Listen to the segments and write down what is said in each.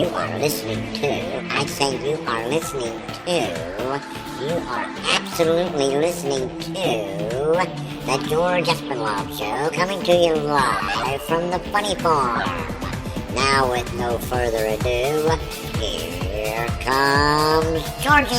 you are listening to, you are listening to, you are absolutely listening to the George Espinlove Show, coming to you live from the Funny Farm. Now, with no further ado, here comes Georgie!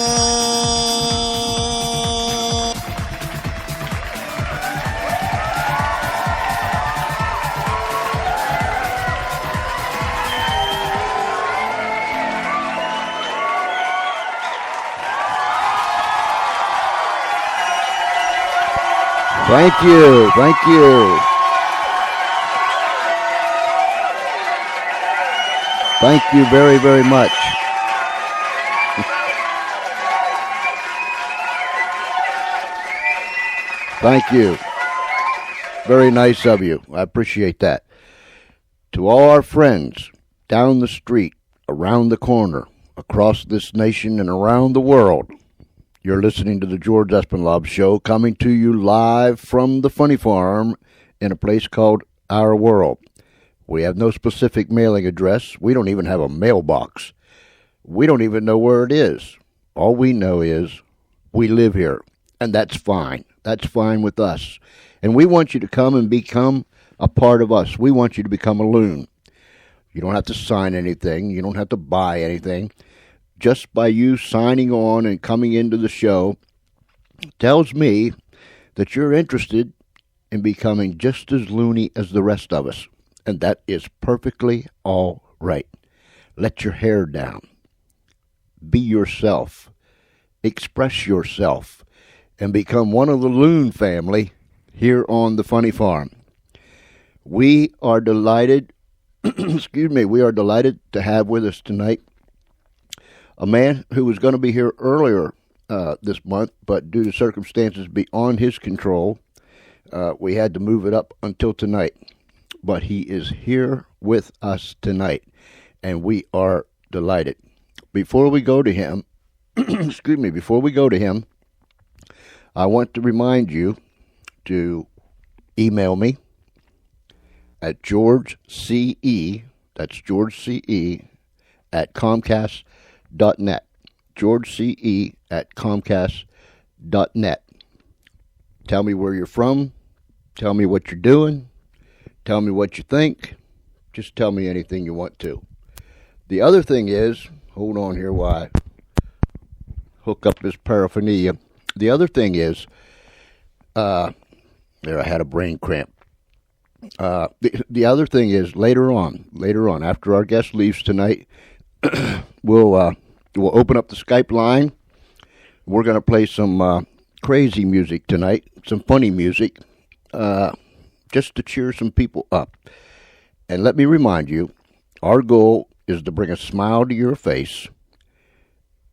Thank you. Thank you very, very much. Thank you. Very nice of you. I appreciate that. To all our friends down the street, around the corner, across this nation, and around the world, you're listening to the George Espinlove Show, coming to you live from the Funny Farm in a place called Our World. We have no specific mailing address. We don't even have a mailbox. We don't even know where it is. All we know is we live here, and that's fine. That's fine with us. And we want you to come and become a part of us. We want you to become a loon. You don't have to sign anything. You don't have to buy anything. Just by you signing on and coming into the show tells me that you're interested in becoming just as loony as the rest of us. And that is perfectly all right. Let your hair down. Be yourself. Express yourself. And become one of the loon family here on the Funny Farm. We are delighted, we are delighted to have with us tonight a man who was going to be here earlier this month, but due to circumstances beyond his control, we had to move it up until tonight. But he is here with us tonight, and we are delighted. Before we go to him, I want to remind you to email me at GeorgeCE, that's GeorgeCE, at Comcast.net. GeorgeCE at Comcast.net. Tell me where you're from. Tell me what you're doing. Tell me what you think. Just tell me anything you want to. The other thing is, hold on here while I hook up this paraphernalia. The other thing is, I had a brain cramp. The other thing is later on, after our guest leaves tonight, we'll open up the Skype line. We're going to play some crazy music tonight, some funny music, just to cheer some people up. And let me remind you, our goal is to bring a smile to your face,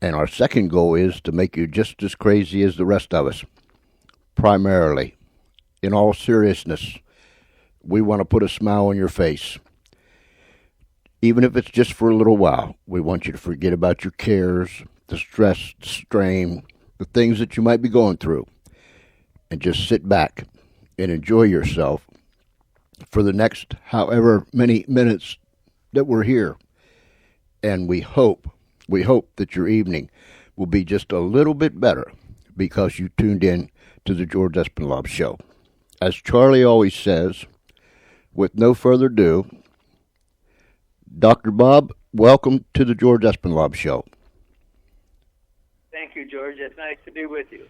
and our second goal is to make you just as crazy as the rest of us. Primarily, in all seriousness, we want to put a smile on your face. Even if it's just for a little while, we want you to forget about your cares, the stress, the strain, the things that you might be going through, and just sit back and enjoy yourself for the next however many minutes that we're here. And we hope that your evening will be just a little bit better because you tuned in to the George Espinlove Show. As Charlie always says, with no further ado, Dr. Bob, welcome to the George Espinlove Show. Thank you, George. It's nice to be with you.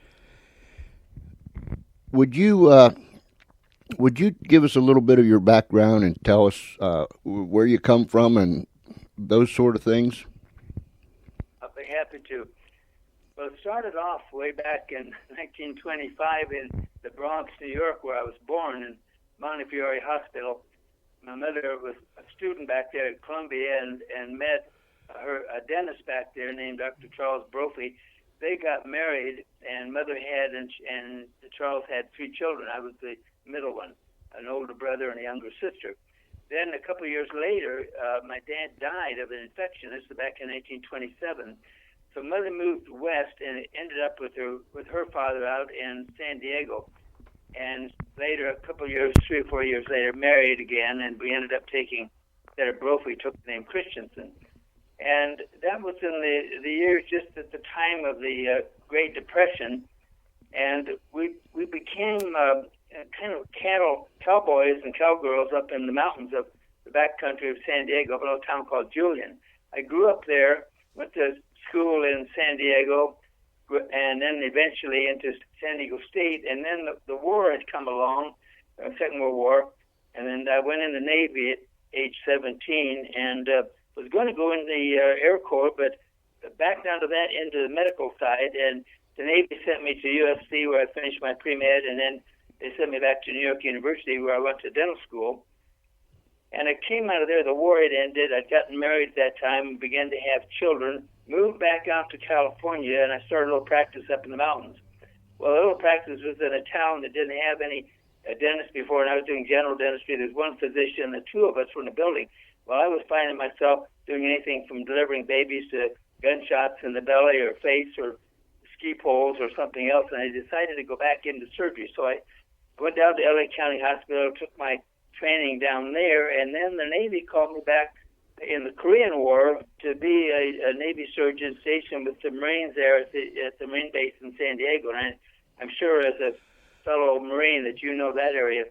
Would you give us a little bit of your background and tell us where you come from and those sort of things? I'll be happy to. Well, it started off way back in 1925 in the Bronx, New York, where I was born in Montefiore Hospital. My mother was a student back there at Columbia and met a dentist back there named Dr. Charles Brophy. They got married, and Mother had and Charles had 3 children. I was the middle one, an older brother and a younger sister. Then a couple of years later, my dad died of an infection. This was back in 1827. So Mother moved west and ended up with her father out in San Diego. And later, a couple of years, 3 or 4 years later, married again, and we ended up taking, that Brophy took the name Christensen. And that was in the years just at the time of the Great Depression. And we became kind of cowboys and cowgirls up in the mountains of the backcountry of San Diego, a little town called Julian. I grew up there, went to school in San Diego, and then eventually into San Diego State. And then the war had come along, Second World War, and then I went in the Navy at age 17 and was going to go in the Air Corps, but back down to that into the medical side. And the Navy sent me to USC where I finished my pre-med, and then they sent me back to New York University where I went to dental school. And I came out of there, the war had ended. I'd gotten married at that time, began to have children, moved back out to California, and I started a little practice up in the mountains. Well, a little practice was in a town that didn't have any dentist before, and I was doing general dentistry. There's one physician, the two of us were in the building. Well, I was finding myself doing anything from delivering babies to gunshots in the belly or face or ski poles or something else, and I decided to go back into surgery. So I went down to LA County Hospital, took my training down there, and then the Navy called me back in the Korean War to be a Navy surgeon stationed with the Marines there at the Marine base in San Diego. And I'm sure as a fellow Marine that you know that area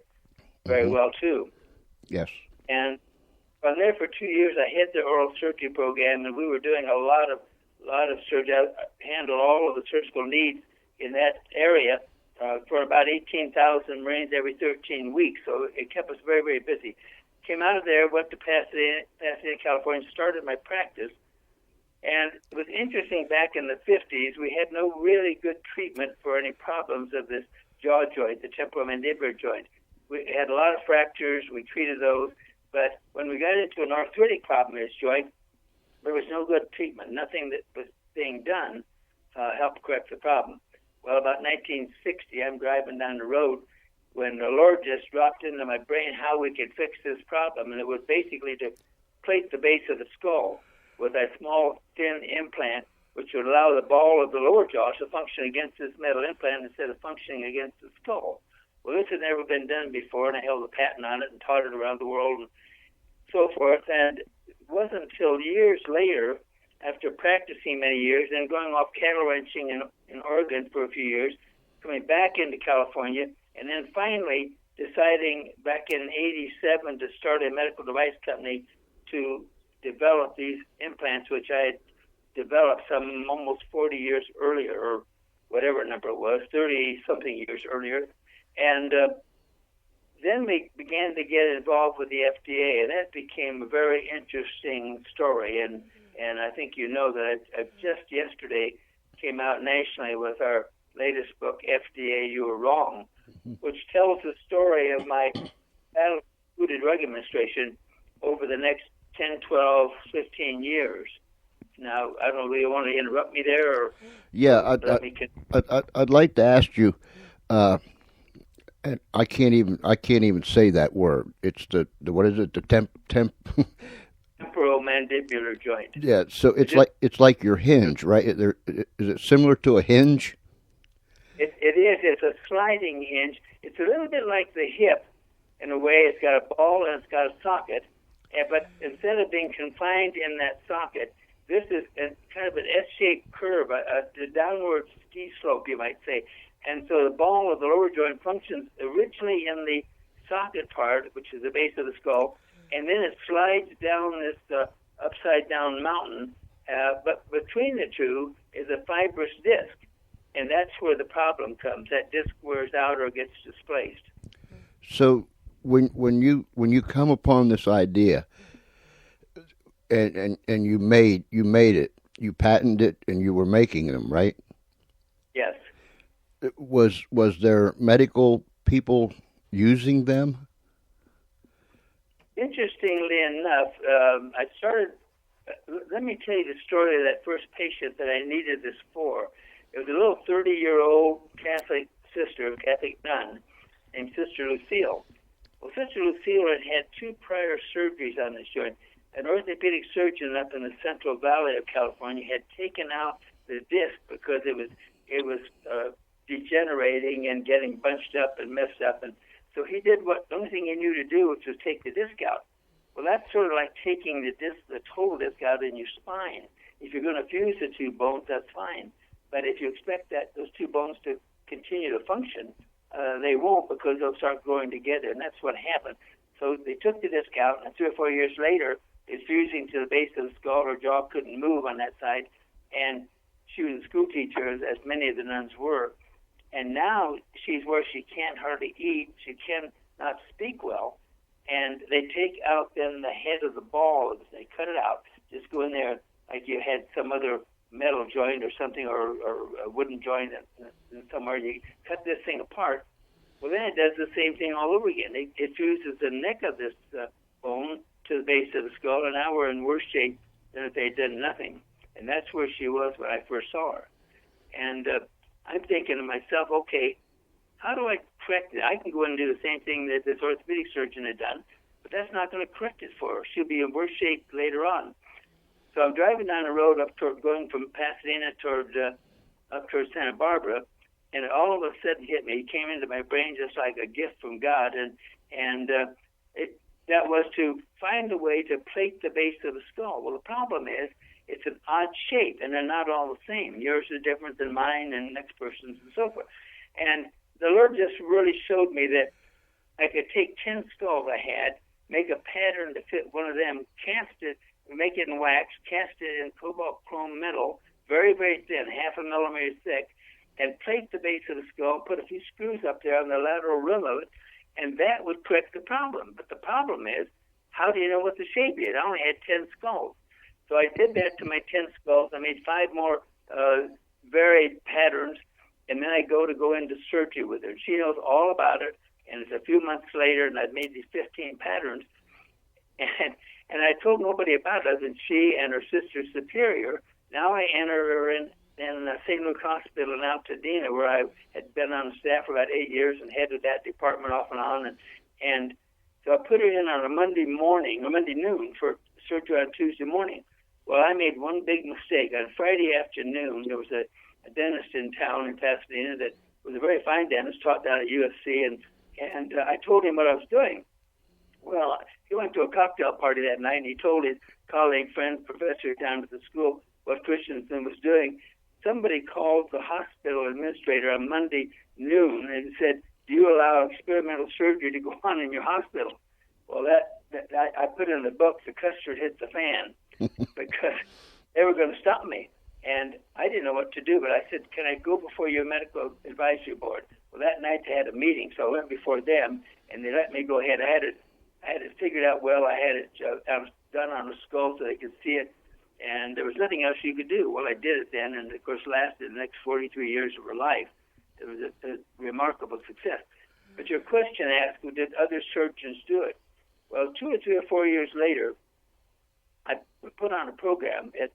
very well too. Yes. And from there for 2 years, I had the oral surgery program, and we were doing a lot of surgery. I handled all of the surgical needs in that area for about 18,000 Marines every 13 weeks. So it kept us very, very busy. Came out of there, went to Pasadena, California, started my practice. And it was interesting, back in the 50s, we had no really good treatment for any problems of this jaw joint, the temporomandibular joint. We had a lot of fractures, we treated those, but when we got into an arthritic problem in this joint, there was no good treatment. Nothing that was being done helped correct the problem. Well, about 1960, I'm driving down the road when the Lord just dropped into my brain how we could fix this problem, and it was basically to plate the base of the skull with a small, thin implant, which would allow the ball of the lower jaw to function against this metal implant instead of functioning against the skull. Well, this had never been done before, and I held a patent on it and taught it around the world and so forth. And it wasn't until years later, after practicing many years and going off cattle ranching in Oregon for a few years, coming back into California, and then finally deciding back in '87 to start a medical device company to develop these implants, which I had developed some almost 40 years earlier, or whatever number it was, 30-something years earlier. And then we began to get involved with the FDA, and that became a very interesting story. And I think you know that I just yesterday came out nationally with our latest book, FDA, You Were Wrong, which tells the story of my battle with Food and Drug Administration over the next 10, 12, 15 years. Now, I don't know, do you want to interrupt me there? Or yeah, I'd like to ask you, and I can't even say that word. It's the what is it? The temporomandibular joint. Yeah, so it's like your hinge, right? Is it similar to a hinge? It is. It's a sliding hinge. It's a little bit like the hip in a way. It's got a ball and it's got a socket. But instead of being confined in that socket, this is kind of an S-shaped curve, a downward ski slope, you might say. And so the ball of the lower joint functions originally in the socket part, which is the base of the skull, and then it slides down this upside-down mountain. But between the two is a fibrous disc, and that's where the problem comes. That disc wears out or gets displaced. So when you come upon this idea, and you made it, you patented it, and you were making them, right? Yes. Was there medical people using them? Interestingly enough, I started. Let me tell you the story of that first patient that I needed this for. It was a little 30-year-old Catholic sister, Catholic nun, named Sister Lucille. Well, Sister Lucille had 2 prior surgeries on this joint. An orthopedic surgeon up in the Central Valley of California had taken out the disc because it was degenerating and getting bunched up and messed up, and so he did the only thing he knew to do, which was take the disc out. Well, that's sort of like taking the total disc out in your spine. If you're going to fuse the two bones, that's fine. But if you expect that those two bones to continue to function, they won't, because they'll start growing together, and that's what happened. So they took the disc out, and 3 or 4 years later, it's fusing to the base of the skull. Her jaw couldn't move on that side, and she was a school teacher, as many of the nuns were. And now she's where she can't hardly eat. She cannot speak well. And they take out then the head of the ball. They cut it out. Just go in there like you had some other metal joint or something, or a wooden joint somewhere. You cut this thing apart. Well, then it does the same thing all over again. It fuses the neck of this bone to the base of the skull, and now we're in worse shape than if they'd done nothing. And that's where she was when I first saw her. And I'm thinking to myself, okay, how do I correct it? I can go in and do the same thing that this orthopedic surgeon had done, but that's not going to correct it for her. She'll be in worse shape later on. So I'm driving down the road going from Pasadena up toward Santa Barbara, and it all of a sudden hit me. It came into my brain just like a gift from God, and that was to find a way to plate the base of the skull. Well, the problem is it's an odd shape, and they're not all the same. Yours is different than mine and the next person's and so forth. And the Lord just really showed me that I could take 10 skulls I had, make a pattern to fit one of them, cast it, make it in wax, cast it in cobalt chrome metal, very, very thin, 0.5 millimeter thick, and plate the base of the skull, put a few screws up there on the lateral rim of it, and that would correct the problem. But the problem is, how do you know what the shape is? I only had 10 skulls. So I did that to my 10 skulls. I made 5 more varied patterns, and then I go into surgery with her. And she knows all about it, and it's a few months later, and I've made these 15 patterns. And I told nobody about it other than she and her sister superior. Now I enter her in St. Luke Hospital in Altadena, where I had been on the staff for about 8 years and headed that department off and on. And so I put her in on a Monday noon for surgery on Tuesday morning. Well, I made one big mistake. On Friday afternoon, there was a dentist in town in Pasadena that was a very fine dentist, taught down at USC, and I told him what I was doing. Well, he went to a cocktail party that night, and he told his colleague, friend, professor down at the school what Christensen was doing. Somebody called the hospital administrator on Monday noon and said, "Do you allow experimental surgery to go on in your hospital?" Well, that I put in the book, the custard hit the fan, because they were going to stop me. And I didn't know what to do, but I said, "Can I go before your medical advisory board?" Well, that night they had a meeting, so I went before them, and they let me go ahead. I had it figured out well. I had it done on the skull so they could see it, and there was nothing else you could do. Well, I did it then, and of course lasted the next 43 years of her life. It was a remarkable success. But your question asked, did other surgeons do it? Well, 2 or 3 or 4 years later, I put on a program at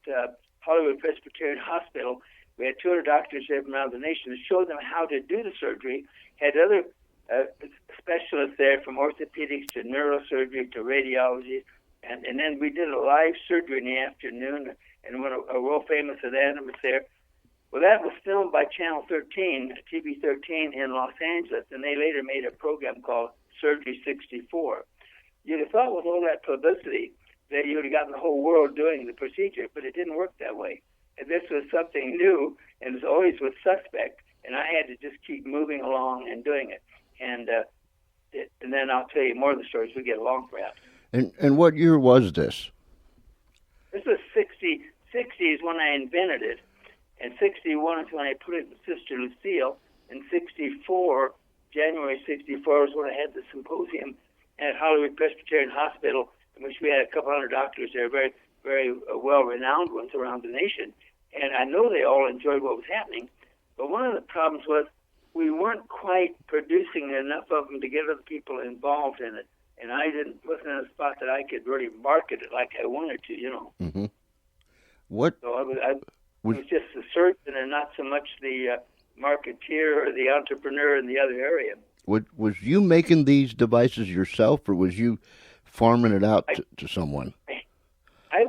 Hollywood Presbyterian Hospital. We had 200 doctors there from around the nation to show them how to do the surgery. Had other specialists there, from orthopedics to neurosurgery to radiology. And then we did a live surgery in the afternoon, and when a world famous anatomist there. Well, that was filmed by Channel 13, TV 13 in Los Angeles, and they later made a program called Surgery 64. You'd have thought with all that publicity that you would have gotten the whole world doing the procedure, but it didn't work that way. And this was something new, and it was always with suspect, and I had to just keep moving along and doing it. And then I'll tell you more of the stories we get along, perhaps. And what year was this? This was 60s when I invented it, and 61 is when I put it in Sister Lucille, and 64, January 64 was when I had the symposium at Hollywood Presbyterian Hospital, in which we had a couple hundred doctors there, very, very well-renowned ones around the nation. And I know they all enjoyed what was happening, but one of the problems was we weren't quite producing enough of them to get other people involved in it. And I wasn't in a spot that I could really market it like I wanted to, you know. Mm-hmm. So I was just the surgeon and not so much the marketeer or the entrepreneur in the other area. Was you making these devices yourself, or was you farming it out to someone? I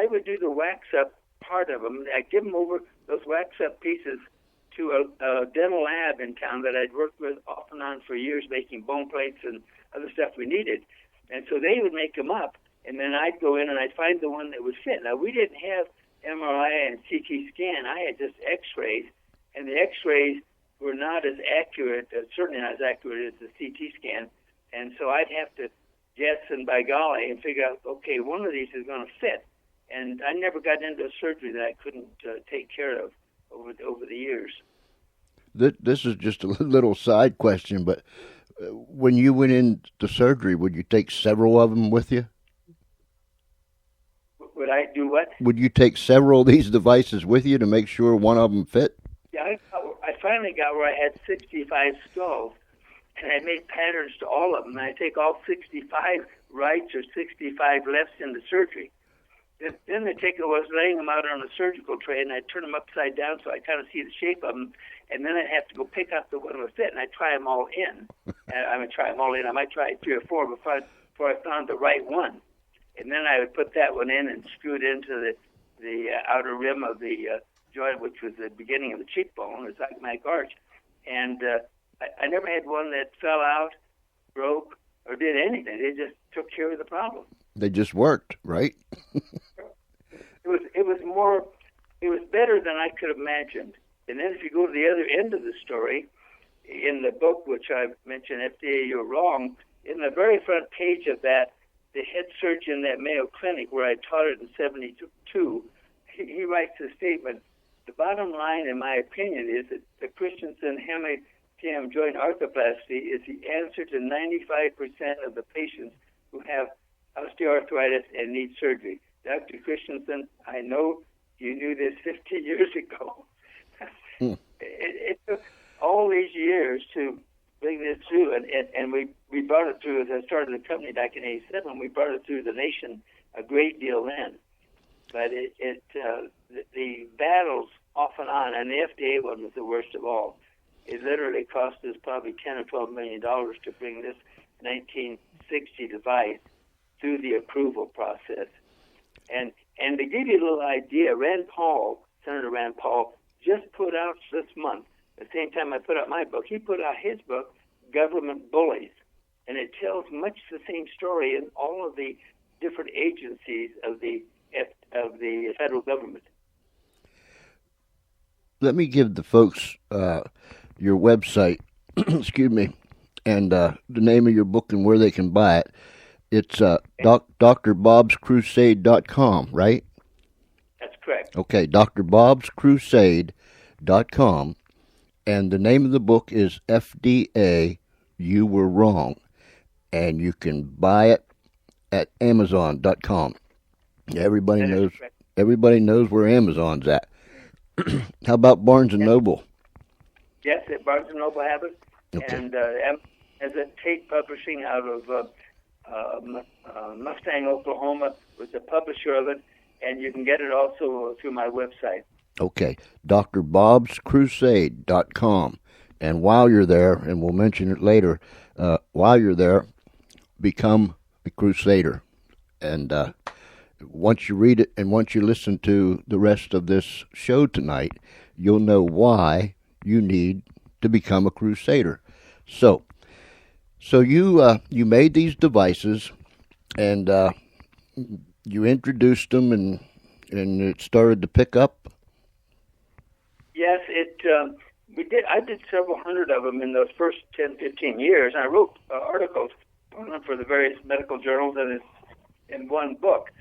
would do the wax up part of them. I'd give them over those wax up pieces to a dental lab in town that I'd worked with off and on for years, making bone plates and other stuff we needed. And so they would make them up, and then I'd go in and I'd find the one that would fit. Now, we didn't have MRI and CT scan. I had just X-rays, and the X-rays were not as accurate, certainly not as accurate as the CT scan. And so I'd have to guess and by golly and figure out, okay, one of these is going to fit. And I never got into a surgery that I couldn't take care of over the years. This is just a little side question, but when you went into surgery, would you take several of them with you? Would I do what? Would you take several of these devices with you to make sure one of them fit? Yeah, I finally got where I had 65 skulls, and I made patterns to all of them. And I take all 65 rights or 65 lefts into surgery. Then I was laying them out on a surgical tray, and I'd turn them upside down so I kind of see the shape of them. And then I'd have to go pick up the one that would fit, and I'd try them all in. I might try 3 or 4 before I found the right one. And then I would put that one in and screw it into the outer rim of the joint, which was the beginning of the cheekbone, the zygomatic arch. And I never had one that fell out, broke, or did anything. They just took care of the problem. They just worked, right? It was better than I could have imagined. And then if you go to the other end of the story, in the book, which I mentioned, FDA, You're Wrong, in the very front page of that, the head surgeon at Mayo Clinic, where I taught it in 72, he writes a statement. The bottom line, in my opinion, is that the Christensen hemi-TM joint arthroplasty is the answer to 95% of the patients who have osteoarthritis and need surgery. Dr. Christensen, I know you knew this 15 years ago. It took all these years to bring this through, and we brought it through. As I started the company back in '87, we brought it through the nation a great deal then. But the battles off and on, and the FDA one was the worst of all. It literally cost us probably $10 or $12 million to bring this 1960 device through the approval process. And to give you a little idea, Senator Rand Paul, just put out this month, at the same time I put out my book, he put out his book, Government Bullies. And it tells much the same story in all of the different agencies of the federal government. Let me give the folks your website, excuse me, and the name of your book and where they can buy it. It's drbobscrusade.com, right? That's correct. Okay, drbobscrusade.com, and the name of the book is FDA, You Were Wrong, and you can buy it at amazon.com. Everybody knows where Amazon's at. How about Barnes & Noble? Yes, Barnes & Noble have it, Okay. and as a Tate Publishing out of Mustang, Oklahoma, was the publisher of it, and you can get it also through my website. Okay, drbobscrusade.com. And while you're there, and we'll mention it later, while you're there, become a crusader. And once you read it and once you listen to the rest of this show tonight, you'll know why you need to become a crusader. So you made these devices, and you introduced them, and it started to pick up. Yes, we did. I did several hundred of them in those first 10, 15 years, and I wrote articles for the various medical journals and in one book.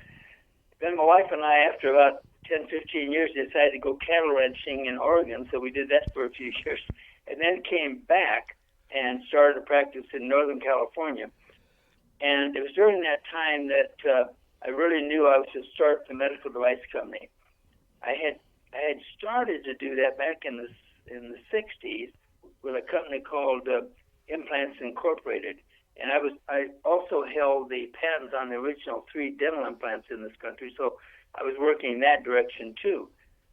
Then my wife and I, after about 10, 15 years, decided to go cattle ranching in Oregon, so we did that for a few years, and then came back and started to practice in Northern California. And it was during that time that I really knew I was to start the medical device company. I had started to do that back in the 60s with a company called Implants Incorporated. And I also held the patents on the original 3 dental implants in this country, so I was working in that direction too.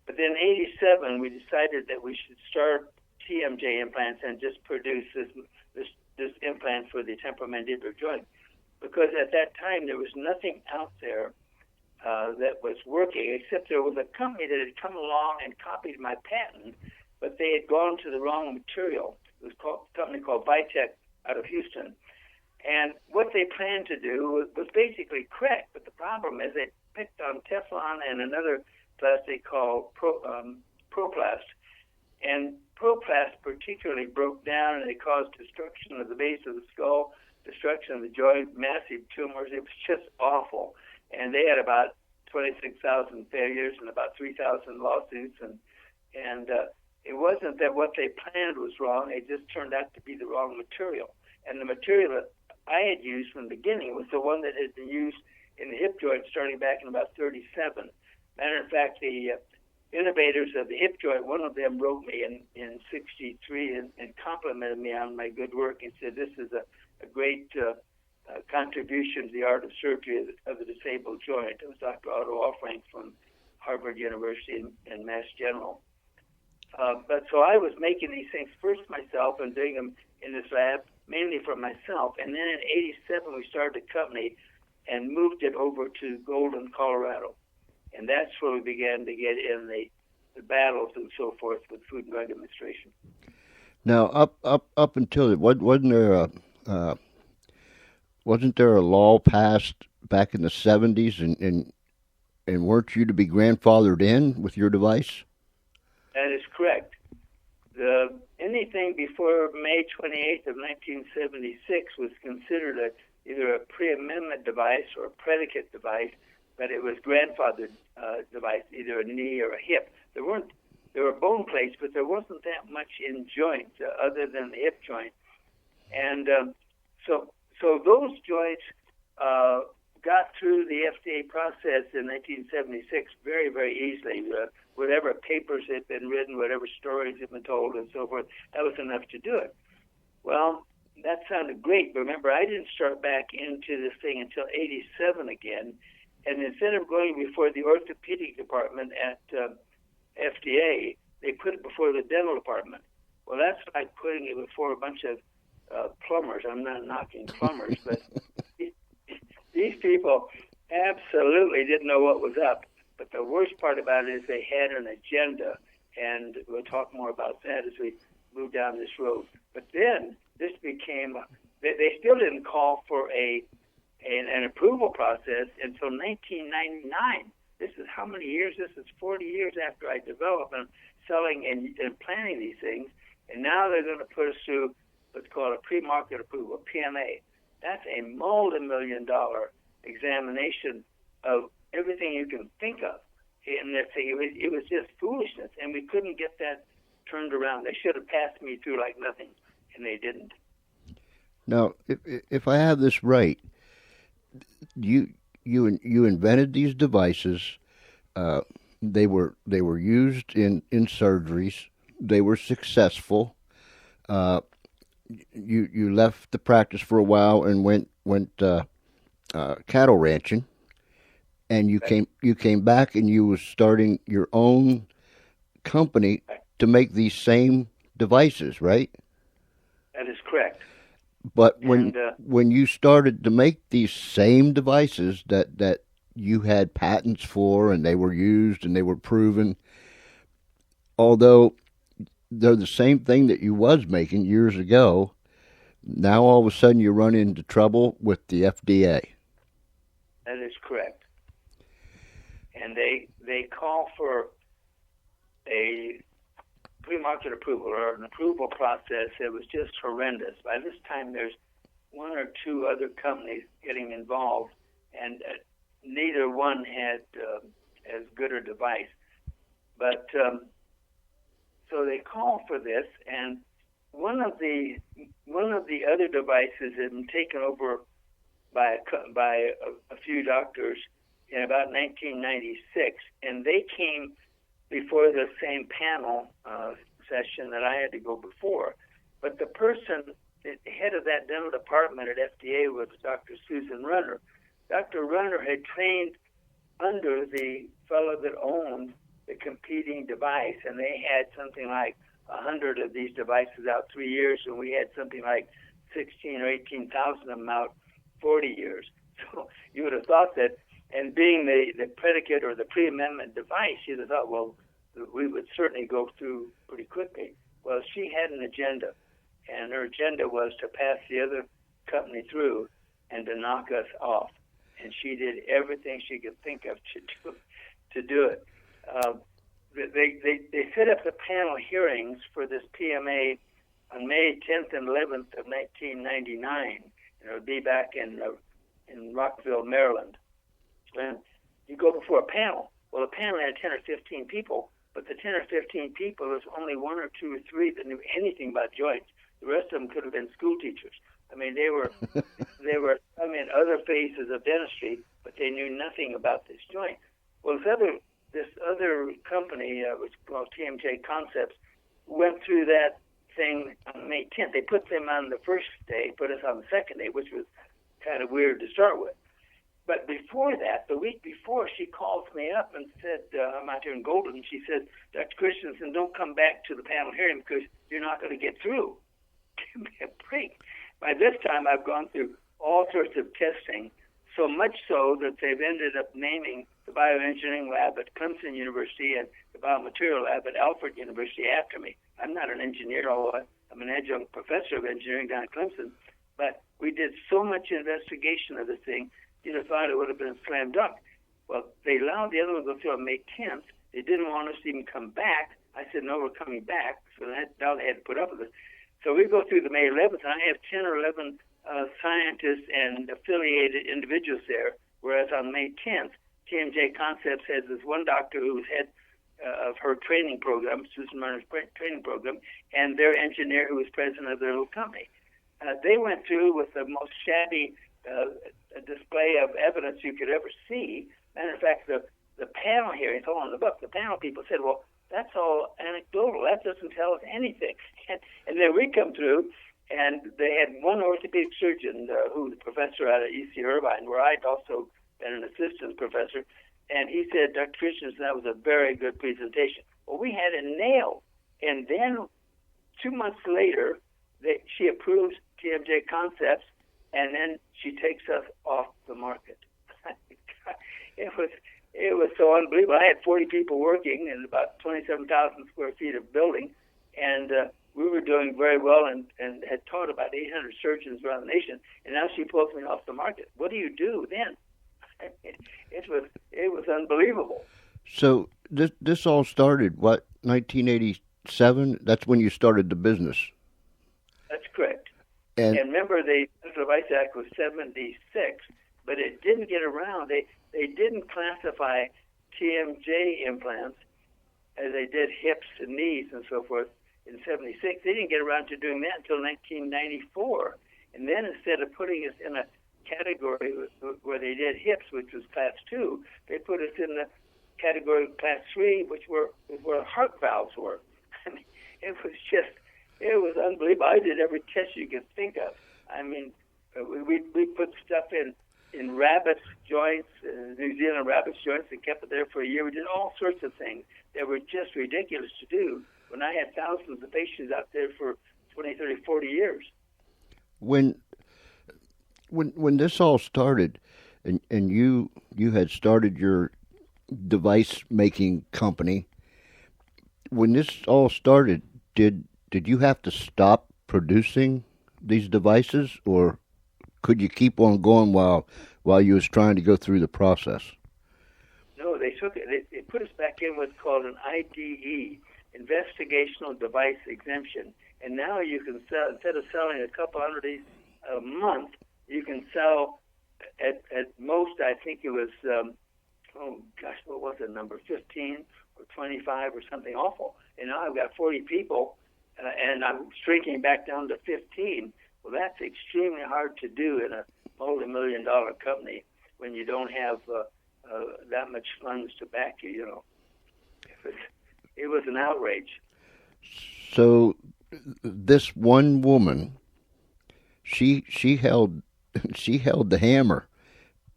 But then in '87, we decided that we should start TMJ implants and just produce this implant for the temporomandibular joint, because at that time there was nothing out there that was working, except there was a company that had come along and copied my patent, but they had gone to the wrong material. It was a company called Vitech out of Houston. And what they planned to do was basically correct, but the problem is they picked on Teflon and another plastic called Proplast. And Proplast particularly broke down, and it caused destruction of the base of the skull, destruction of the joint, massive tumors. It was just awful. And they had about 26,000 failures and about 3,000 lawsuits. And it wasn't that what they planned was wrong. It just turned out to be the wrong material. And the material that I had used from the beginning was the one that had been used in the hip joint starting back in about 37. Matter of fact, the innovators of the hip joint, one of them wrote me in 63 and complimented me on my good work and said, this is a great contribution to the art of surgery of the disabled joint. It was Dr. Otto Alfrank from Harvard University and Mass General. But so I was making these things first myself and doing them in this lab, mainly for myself. And then in 87, we started a company and moved it over to Golden, Colorado. And that's where we began to get in the battles and so forth with Food and Drug Administration. Now, up until it, wasn't there a law passed back in the 70s, and weren't you to be grandfathered in with your device? That is correct. Anything before May 28th of 1976 was considered either a pre-amendment device or a predicate device, but it was grandfathered device, either a knee or a hip. There were bone plates, but there wasn't that much in joints other than the hip joint. And so those joints got through the FDA process in 1976 very, very easily. Whatever papers had been written, whatever stories had been told, and so forth, that was enough to do it. Well, that sounded great. But remember, I didn't start back into this thing until 87 again. And instead of going before the orthopedic department at FDA, they put it before the dental department. Well, that's like putting it before a bunch of plumbers. I'm not knocking plumbers, but these people absolutely didn't know what was up. But the worst part about it is they had an agenda, and we'll talk more about that as we move down this road. But then this became, they still didn't call for an approval process until 1999. This is how many years? This is 40 years after I developed and selling and planning these things. And now they're going to put us through what's called a pre-market approval, PMA. That's a multi-million-dollar examination of everything you can think of. And it was just foolishness, and we couldn't get that turned around. They should have passed me through like nothing, and they didn't. Now, if I have this right, you invented these devices. They were used in surgeries. They were successful. You left the practice for a while and went cattle ranching, and you came back and you was starting your own company to make these same devices, right? That is correct. But when you started to make these same devices that you had patents for and they were used and they were proven, although they're the same thing that you was making years ago, now all of a sudden you run into trouble with the FDA. That is correct. And they call for a pre-market approval or an approval process that was just horrendous. By this time, there's one or two other companies getting involved, and neither one had as good a device. But so they call for this, and one of the other devices had been taken over by a few doctors in about 1996, and they came before the same panel session that I had to go before. But the person, the head of that dental department at FDA was Dr. Susan Runner. Dr. Runner had trained under the fellow that owned the competing device, and they had something like 100 of these devices out 3 years, and we had something like 16 or 18,000 of them out 40 years. So you would have thought that, and being the predicate or the pre-amendment device, you'd have thought, well, we would certainly go through pretty quickly. Well, she had an agenda, and her agenda was to pass the other company through and to knock us off. And she did everything she could think of to do it. They set up the panel hearings for this PMA on May 10th and 11th of 1999. It would be back in Rockville, Maryland. And you go before a panel. Well, the panel had 10 or 15 people, but the 10 or 15 people, there was only one or two or three that knew anything about joints. The rest of them could have been school teachers. I mean, they were other phases of dentistry, but they knew nothing about this joint. Well, this other company, which was called TMJ Concepts, went through that thing on May 10th. They put them on the first day, put us on the second day, which was kind of weird to start with. But before that, the week before, she calls me up and said, I'm out here in Golden, she said, Dr. Christensen, don't come back to the panel hearing because you're not going to get through. Give me a break. By this time, I've gone through all sorts of testing, so much so that they've ended up naming the bioengineering lab at Clemson University and the biomaterial lab at Alfred University after me. I'm not an engineer, although I'm an adjunct professor of engineering down at Clemson, but we did so much investigation of this thing, you'd have thought it would have been a slam dunk. Well, they allowed the other one to go through on May 10th. They didn't want us to even come back. I said, no, we're coming back. So now they had to put up with it. So we go through the May 11th, and I have 10 or 11 scientists and affiliated individuals there, whereas on May 10th, TMJ Concepts has this one doctor who was head of her training program, Susan Marner's training program, and their engineer who was president of their little company. They went through with the most shabby display of evidence you could ever see. Matter of fact, the panel here, it's all in the book, the panel people said, well, that's all anecdotal. That doesn't tell us anything. And then we come through, and they had one orthopedic surgeon who was a professor out at UC Irvine, where I'd also been an assistant professor, and he said, Dr. Christensen, that was a very good presentation. Well, we had it nailed. And then 2 months later, she approves TMJ Concepts, and then she takes us off the market. It was so unbelievable. I had 40 people working in about 27,000 square feet of building, and we were doing very well and had taught about 800 surgeons around the nation, and now she pulls me off the market. What do you do then? It was unbelievable. So this all started, what, 1987? That's when you started the business. That's correct. And remember, the Device Act was 76, but it didn't get around. They didn't classify TMJ implants as they did hips and knees and so forth in 76. They didn't get around to doing that until 1994. And then instead of putting us in a category where they did hips, which was class 2, they put us in the category of class 3, which were where heart valves were. I mean, it was unbelievable. I did every test you could think of. I mean, we put stuff in rabbits' joints, New Zealand rabbits' joints, and kept it there for a year. We did all sorts of things that were just ridiculous to do when I had thousands of patients out there for 20, 30, 40 years. When this all started, and you had started your device making company, when this all started, did you have to stop producing these devices, or could you keep on going while you was trying to go through the process? No, they took it. They put us back in what's called an IDE, Investigational Device Exemption, and now you can sell, instead of selling a couple hundred of these a month, you can sell at most, I think it was, what was the number, 15 or 25 or something awful. And now I've got 40 people, and I'm shrinking back down to 15. Well, that's extremely hard to do in a multi-million-dollar company when you don't have that much funds to back you, you know. It was an outrage. So this one woman, she held the hammer,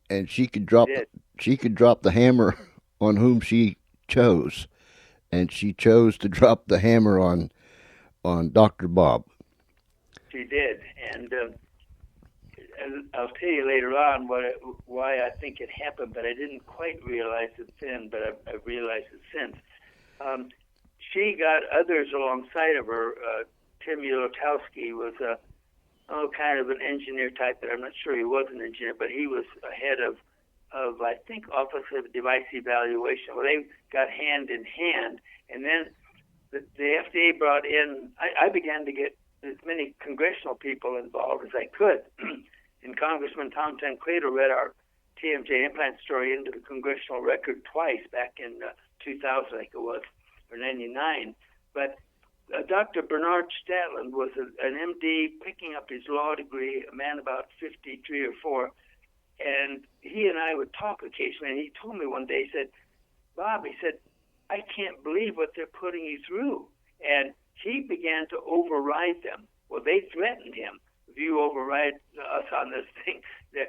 and she could drop the hammer on whom she chose, and she chose to drop the hammer on Dr. Bob. She did, and I'll tell you later on why I think it happened, but I didn't quite realize it then, but I've realized it since. She got others alongside of her. Tim Ulotowski was kind of an engineer type, but I'm not sure he was an engineer, but he was head of I think, Office of Device Evaluation. Well, they got hand in hand, and then the FDA brought in, I began to get as many congressional people involved as I could. And Congressman Tom Tancredo read our TMJ implant story into the congressional record twice back in 2000, I think it was, or 99. But Dr. Bernard Statland was an MD picking up his law degree, a man about 53 or 4, and he and I would talk occasionally, and he told me one day, he said, Bob, he said, I can't believe what they're putting you through. And he began to override them. Well, they threatened him. If you override us on this thing, they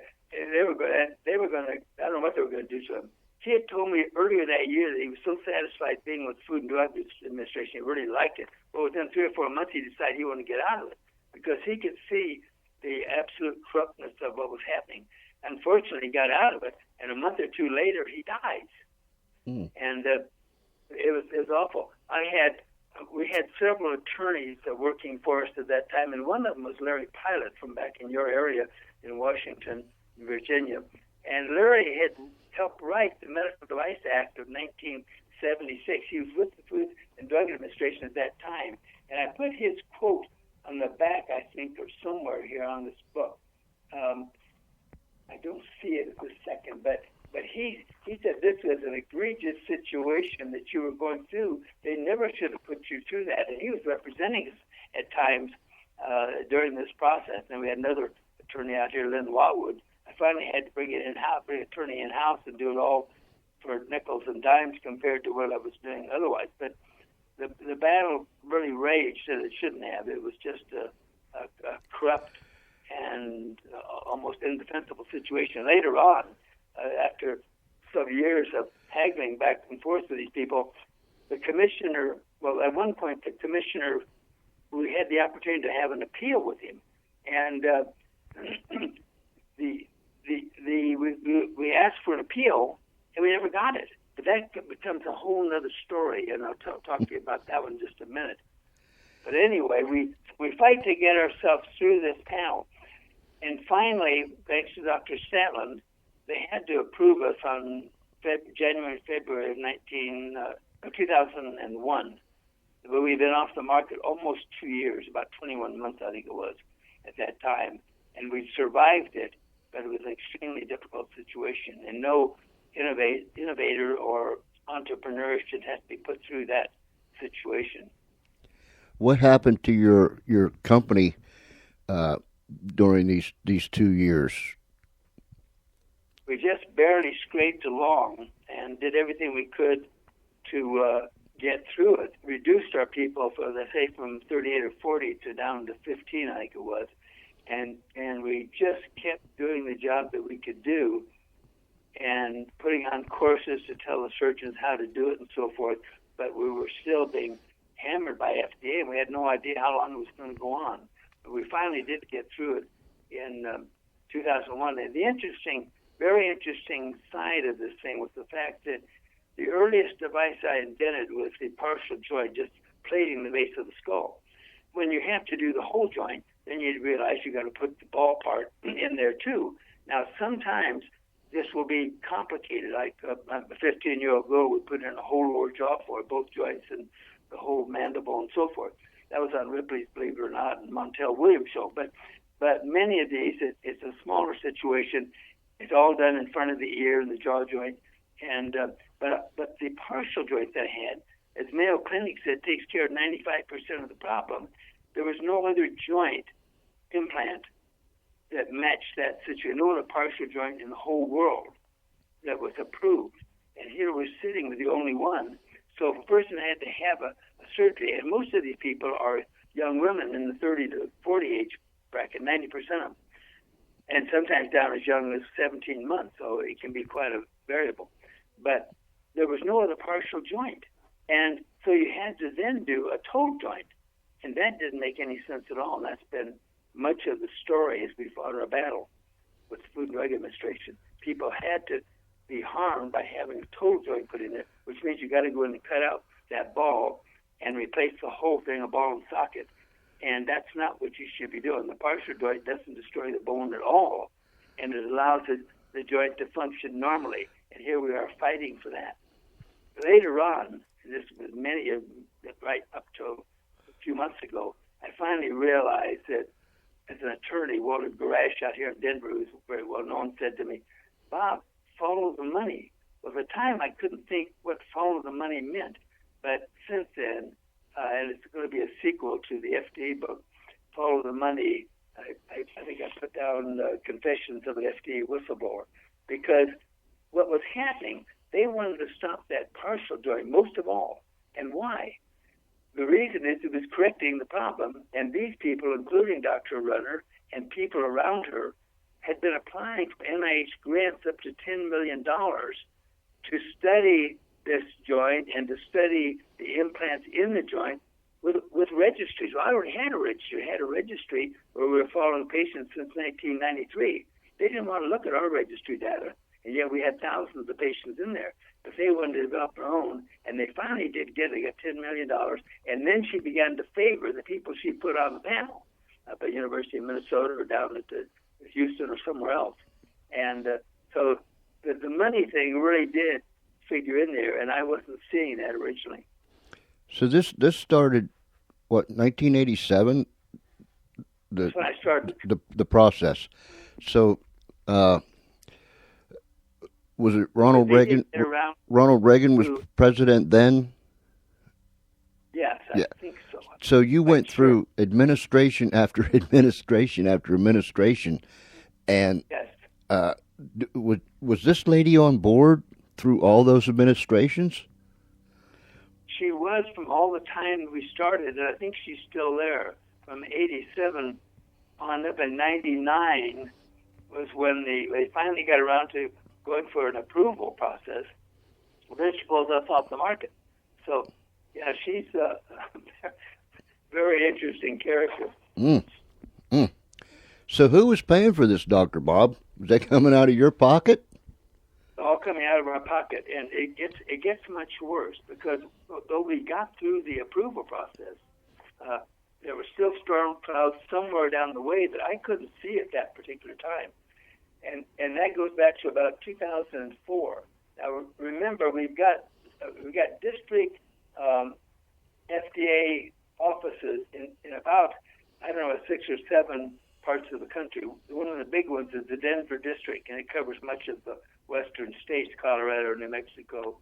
were going to, I don't know what they were going to do to him. He had told me earlier that year that he was so satisfied being with Food and Drug Administration, he really liked it. But within 3 or 4 months, he decided he wanted to get out of it because he could see the absolute corruptness of what was happening. Unfortunately, he got out of it, and a month or two later, he died. And it was awful. We had several attorneys working for us at that time, and one of them was Larry Pilot from back in your area in Washington, Virginia. And Larry had helped write the Medical Device Act of 1976. He was with the Food and Drug Administration at that time. And I put his quote on the back, I think, or somewhere here on this book. I don't see it at this second, but he said this was an egregious situation that you were going through. They never should have put you through that. And he was representing us at times during this process. And we had another attorney out here, Lynn Watwood. I finally had to bring an attorney in-house and do it all for nickels and dimes compared to what I was doing otherwise. But the battle really raged, and it shouldn't have. It was just a corrupt and almost indefensible situation. Later on, after some years of haggling back and forth with these people, the commissioner, well, at one point, the commissioner, we had the opportunity to have an appeal with him. And we asked for an appeal, and we never got it. But that becomes a whole other story, and I'll talk to you about that one in just a minute. But anyway, we fight to get ourselves through this panel. And finally, thanks to Dr. Statland, they had to approve us on January, February of 2001. But we've been off the market almost 2 years, about 21 months, I think it was, at that time. And we survived it, but it was an extremely difficult situation. And no innovator or entrepreneur should have to be put through that situation. What happened to your company during these 2 years? We just barely scraped along and did everything we could to get through it. Reduced our people, as I say, from 38 or 40 to down to 15, I think it was. And we just kept doing the job that we could do and putting on courses to tell the surgeons how to do it and so forth. But we were still being hammered by FDA, and we had no idea how long it was going to go on. But we finally did get through it in 2001. And the very interesting side of this thing was the fact that the earliest device I invented was the partial joint, just plating the base of the skull. When you have to do the whole joint, then you realize you got to put the ball part in there too. Now, sometimes this will be complicated. Like a 15-year-old girl would put in a whole lower jaw for both joints and the whole mandible and so forth. That was on Ripley's, believe it or not, and Montel Williams show. But many of these, it's a smaller situation. It's all done in front of the ear and the jaw joint. And but the partial joint that I had, as Mayo Clinic said, takes care of 95% of the problem. There was no other joint implant that matched that situation, no other partial joint in the whole world that was approved. And here we're sitting with the only one. So if a person had to have a surgery, and most of these people are young women in the 30 to 40 age bracket, 90% of them, and sometimes down as young as 17 months, so it can be quite a variable. But there was no other partial joint. And so you had to then do a total joint. And that didn't make any sense at all. And that's been much of the story as we fought our battle with the Food and Drug Administration. People had to be harmed by having a total joint put in there, which means you got to go in and cut out that ball and replace the whole thing, a ball and socket. And that's not what you should be doing. The partial joint doesn't destroy the bone at all, and it allows the joint to function normally. And here we are fighting for that. Later on, this was right up to a few months ago, I finally realized that as an attorney, Walter Garash out here in Denver, who's very well known, said to me, "Bob, follow the money." Well, at the time, I couldn't think what follow the money meant. But since then, and it's going to be a sequel to the FDA book, Follow the Money, I think I put down Confessions of an FDA Whistleblower, because what was happening, they wanted to stop that partial joint most of all. And why? The reason is it was correcting the problem, and these people, including Dr. Runner and people around her, had been applying for NIH grants up to $10 million to study this joint and to study the implants in the joint with registries. Well, I already had a registry. I had a registry where we were following patients since 1993. They didn't want to look at our registry data, and yet we had thousands of patients in there. But they wanted to develop their own, and they finally did get it. They got $10 million, and then she began to favor the people she put on the panel up at University of Minnesota or down at Houston or somewhere else. And so the money thing really did figure in there, and I wasn't seeing that originally. So this started, what, 1987? That's when I started. The process. So was it Ronald Reagan? Ronald Reagan was president then? Yes, I think so. So you went through administration after administration after administration, and yes. Was this lady on board through all those administrations? She was from all the time we started, and I think she's still there. From 87 on up, in 99 was when they finally got around to going for an approval process. Then she pulls us off the market. So, yeah, she's a very interesting character. So who was paying for this, Dr. Bob? Was that coming out of your pocket? All coming out of our pocket, and it gets much worse, because though we got through the approval process, there were still storm clouds somewhere down the way that I couldn't see at that particular time, and that goes back to about 2004. Now remember, we've got district FDA offices in about, I don't know, 6 or 7 parts of the country. One of the big ones is the Denver district, and it covers much of the western states, Colorado, New Mexico,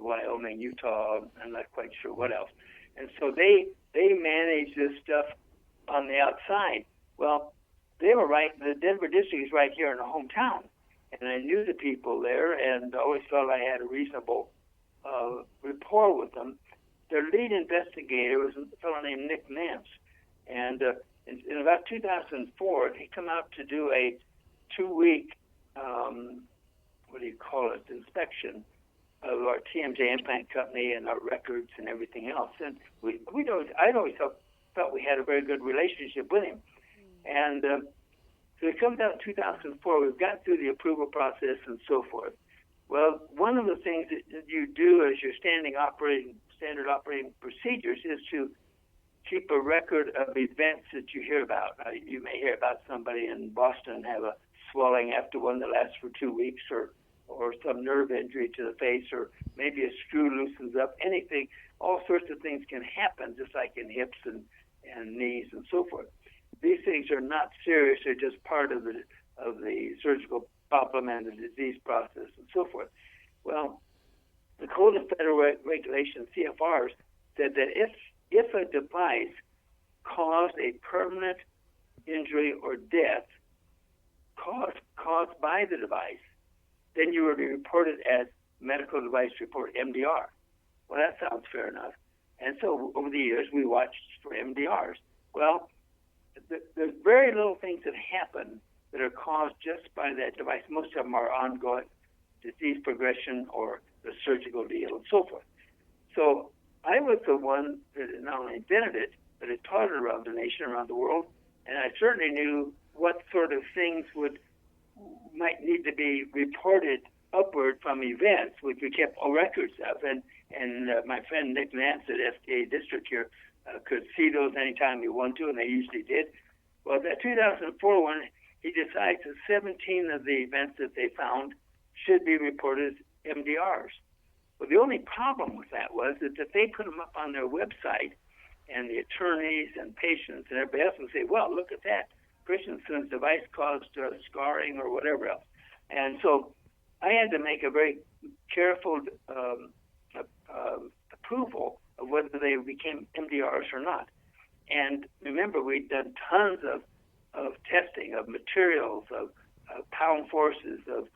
Wyoming, Utah, I'm not quite sure what else. And so they manage this stuff on the outside. Well, they were right, the Denver district is right here in our hometown, and I knew the people there and always felt I had a reasonable rapport with them. Their lead investigator was a fellow named Nick Nance, and in about 2004, he come out to do a 2-week inspection of our TMJ implant company and our records and everything else. And I'd always felt we had a very good relationship with him. And so it comes out in 2004. We've got through the approval process and so forth. Well, one of the things that you do as your standard operating procedures is to keep a record of events that you hear about. You may hear about somebody in Boston have a swelling after one that lasts for 2 weeks, or some nerve injury to the face, or maybe a screw loosens up. Anything, all sorts of things can happen, just like in hips and knees and so forth. These things are not serious; they're just part of the surgical problem and the disease process and so forth. Well, the Code of Federal Regulations, CFRs, said that if a device caused a permanent injury or death caused by the device, then you would be reported as medical device report, MDR. Well, that sounds fair enough. And so over the years, we watched for MDRs. Well, there's very little things that happen that are caused just by that device. Most of them are ongoing disease progression or the surgical deal and so forth. So I was the one that not only invented it, but it taught it around the nation, around the world, and I certainly knew what sort of things might need to be reported upward from events, which we kept all records of. And my friend Nick Nance at FDA District here could see those anytime he wanted to, and they usually did. Well, that 2004 one, he decides that 17 of the events that they found should be reported as MDRs. Well, the only problem with that was that if they put them up on their website, and the attorneys and patients and everybody else would say, well, look at that. Christensen's device caused scarring or whatever else. And so I had to make a very careful approval of whether they became MDRs or not. And remember, we'd done tons of testing of materials, of pound forces, of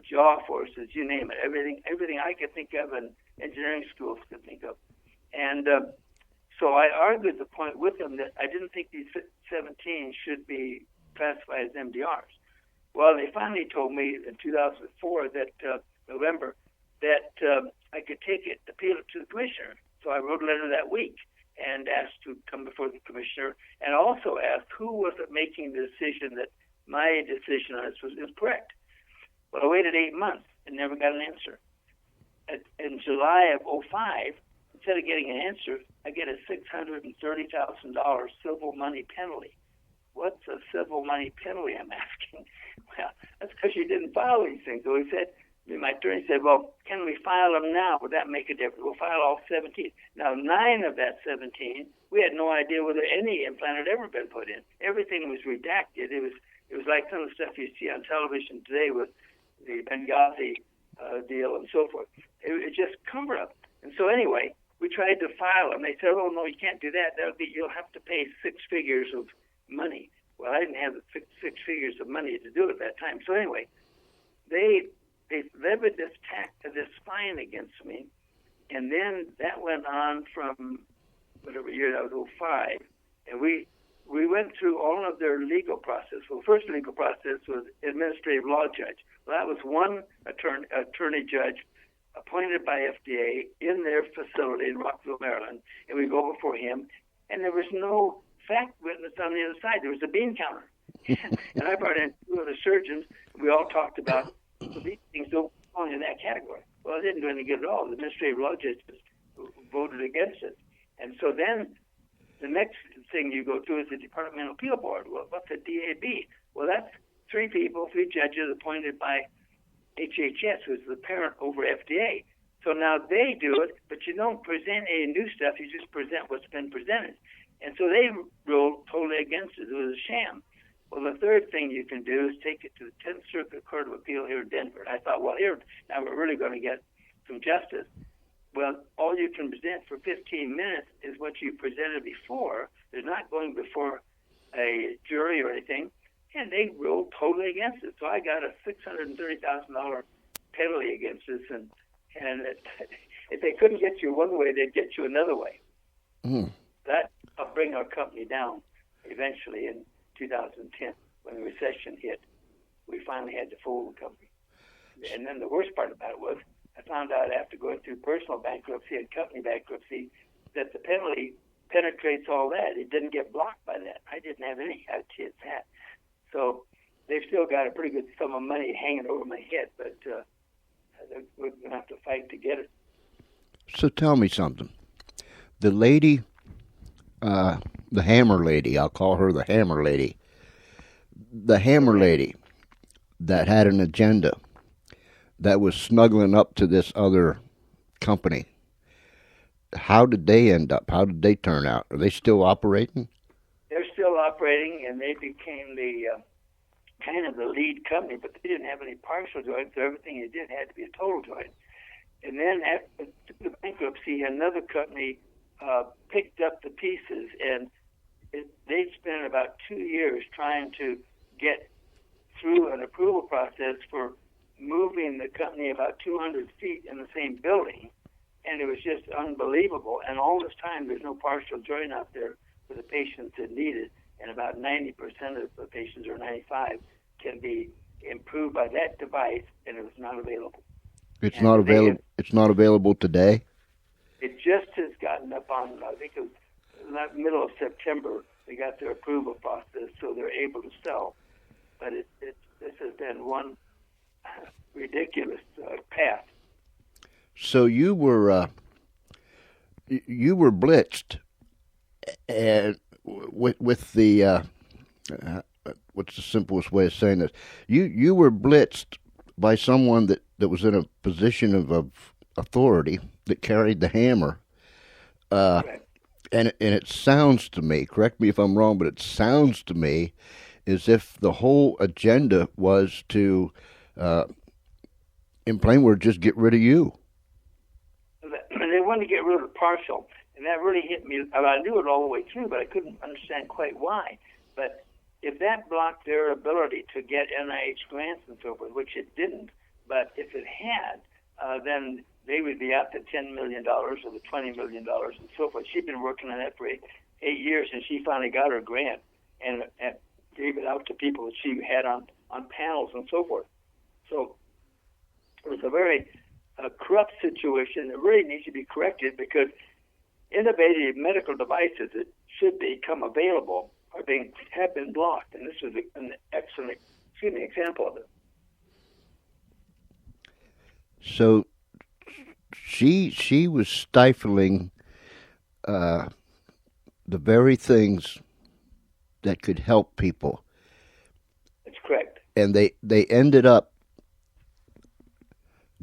jaw forces, you name it, everything I could think of and engineering schools could think of. And so I argued the point with them that I didn't think these 17 should be classified as MDRs. Well, they finally told me in 2004 that November that I could appeal it to the commissioner. So I wrote a letter that week and asked to come before the commissioner, and also asked who was making the decision that my decision on this was correct. Well, I waited 8 months and never got an answer. In July of 2005, instead of getting an answer, I get a $630,000 civil money penalty. What's a civil money penalty, I'm asking? Well, that's because you didn't file these things. So he said, my attorney said, well, can we file them now? Would that make a difference? We'll file all 17. Now, 9 of that 17, we had no idea whether any implant had ever been put in. Everything was redacted. It was like some of the stuff you see on television today with the Benghazi deal and so forth. It just covered up. And so anyway, we tried to file them. They said, oh, no, you can't do that. You'll have to pay 6 figures of money. Well, I didn't have the six figures of money to do it at that time. So anyway, they levied this fine against me, and then that went on from whatever year that was, 2005, and we went through all of their legal process. Well, the first legal process was administrative law judge. Well, that was one attorney judge appointed by FDA in their facility in Rockville, Maryland, and we go before him, and there was no fact witness on the other side. There was a bean counter. And I brought in 2 of the surgeons, and we all talked about, well, these things don't fall in that category. Well, it didn't do any good at all. The administrative law judge voted against it. And so then the next thing you go to is the Departmental Appeal Board. Well, what's a DAB? Well, that's 3 people, 3 judges appointed by HHS, who's the parent over FDA. So now they do it, but you don't present any new stuff. You just present what's been presented. And so they ruled totally against it. It was a sham. Well, the third thing you can do is take it to the 10th Circuit Court of Appeal here in Denver. And I thought, well, here, now we're really going to get some justice. Well, all you can present for 15 minutes is what you presented before. They're not going before a jury or anything. And they ruled totally against it. So I got a $630,000 penalty against this. And if they couldn't get you one way, they'd get you another way. Mm. That will bring our company down eventually in 2010 when the recession hit. We finally had to fold the company. And then the worst part about it was I found out after going through personal bankruptcy and company bankruptcy that the penalty penetrates all that. It didn't get blocked by that. I didn't have any idea of that. So they've still got a pretty good sum of money hanging over my head, but we're going to have to fight to get it. So tell me something. The lady, the hammer lady, I'll call her the hammer lady. The hammer lady that had an agenda that was snuggling up to this other company. How did they end up? How did they turn out? Are they still operating? They're still operating, and they became the kind of the lead company, but they didn't have any partial joints, so everything they did had to be a total joint. And then after the bankruptcy, another company picked up the pieces, and they spent about 2 years trying to get through an approval process for moving the company about 200 feet in the same building, and it was just unbelievable. And all this time, there's no partial joint out there for the patients that need it, and about 90% of the patients, or 95%, can be improved by that device, and it was not available. It's not available. It's not available today. It just has gotten up on, I think it was the middle of September. They got their approval process, so they're able to sell. But this has been one ridiculous path. So you were blitzed And with the what's the simplest way of saying this? You were blitzed by someone that was in a position of authority that carried the hammer. And it sounds to me, correct me if I'm wrong, but it sounds to me as if the whole agenda was to, in plain words, just get rid of you. They wanted to get rid of the partial, and that really hit me. I knew it all the way through, but I couldn't understand quite why. But if that blocked their ability to get NIH grants and so forth, which it didn't, but if it had, then they would be out to $10 million or the $20 million and so forth. She'd been working on that for 8 years, and she finally got her grant and gave it out to people that she had on panels and so forth. So it was a very corrupt situation that really needs to be corrected, because innovative medical devices that should become available have been blocked, and this is an excellent example of it. So she was stifling the very things that could help people. That's correct. And they ended up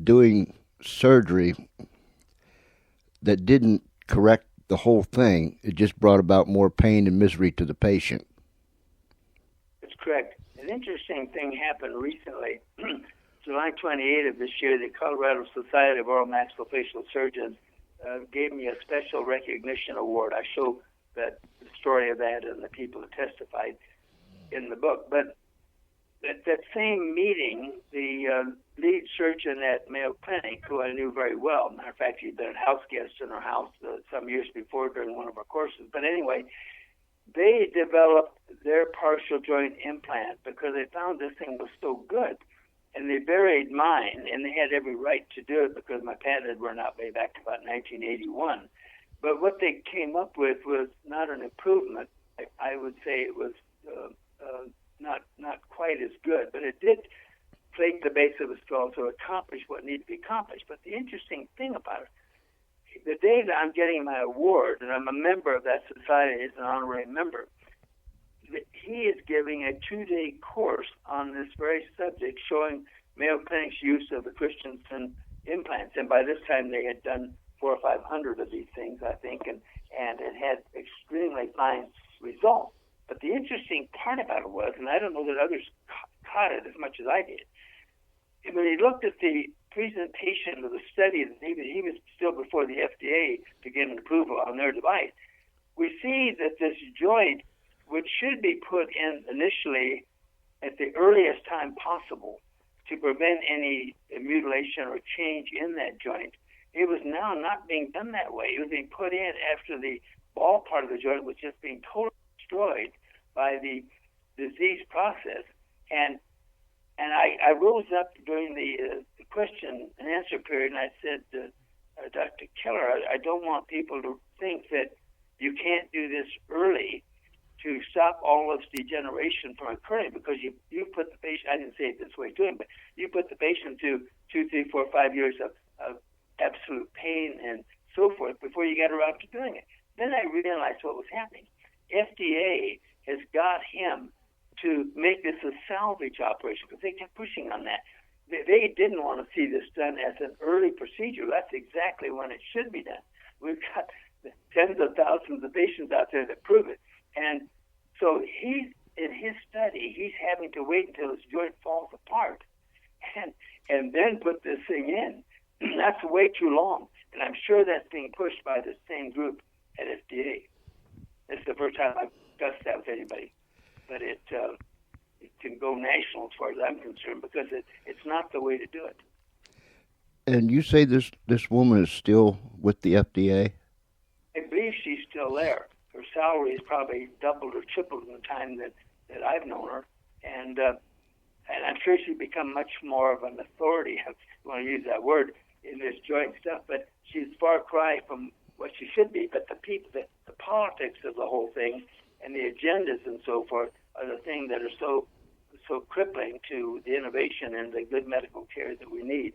doing surgery that didn't correct the whole thing. It just brought about more pain and misery to the patient. That's correct. An interesting thing happened recently. July 28 of this year, the Colorado Society of Oral Maxillofacial Surgeons gave me a special recognition award. I show the story of that and the people who testified in the book. But at that same meeting, the lead surgeon at Mayo Clinic, who I knew very well, matter of fact, he'd been a house guest in our house some years before during one of our courses. But anyway, they developed their partial joint implant because they found this thing was so good. And they buried mine, and they had every right to do it because my patent had run out way back to about 1981. But what they came up with was not an improvement. I would say it was not quite as good, but it did flake the base of the skull to accomplish what needed to be accomplished. But the interesting thing about it, the day that I'm getting my award, and I'm a member of that society as an honorary member, he is giving a 2-day course on this very subject, showing Mayo Clinic's use of the Christensen implants. And by this time, they had done 400 or 500 of these things, I think, and it had extremely fine results. But the interesting part about it was, and I don't know that others caught it as much as I did, when he looked at the presentation of the study, that he was still before the FDA to get an approval on their device, we see that this joint, which should be put in initially at the earliest time possible to prevent any mutilation or change in that joint, it was now not being done that way. It was being put in after the ball part of the joint was just being totally destroyed by the disease process. And I rose up during the question and answer period, and I said, Dr. Keller, I don't want people to think that you can't do this early to stop all of this degeneration from occurring, because you put the patient, I didn't say it this way to him, but you put the patient to 2, 3, 4, 5 years of absolute pain and so forth before you get around to doing it. Then I realized what was happening. FDA has got him to make this a salvage operation because they kept pushing on that. They didn't want to see this done as an early procedure. That's exactly when it should be done. We've got tens of thousands of patients out there that prove it. And so he's, in his study, he's having to wait until his joint falls apart and then put this thing in. That's way too long. And I'm sure that's being pushed by the same group at FDA. It's the first time I've discussed that with anybody. But it can go national as far as I'm concerned, because it's not the way to do it. And you say this woman is still with the FDA? I believe she's still there. Her salary is probably doubled or tripled in the time that I've known her. And I'm sure she's become much more of an authority, if you want to use that word, in this joint stuff. But she's far cry from what she should be. But the people, the politics of the whole thing and the agendas and so forth are the things that are so crippling to the innovation and the good medical care that we need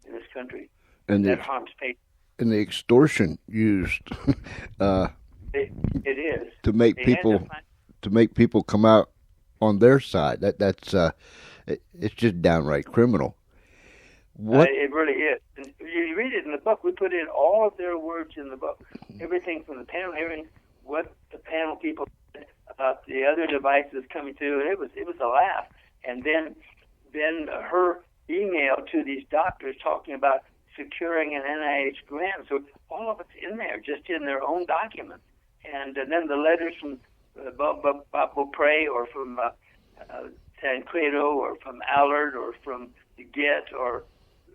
in this country. And that harms patients. And the extortion used It is. to make They had people find- to make people come out on their side. It's just downright criminal. What? It really is. And you read it in the book. We put in all of their words in the book. Everything from the panel hearing, what the panel people said about the other devices coming through. And it was a laugh. And then her email to these doctors talking about securing an NIH grant. So all of it's in there, just in their own documents. And then the letters from Bob Beaupre or from Tancredo or from Allard or from the Get or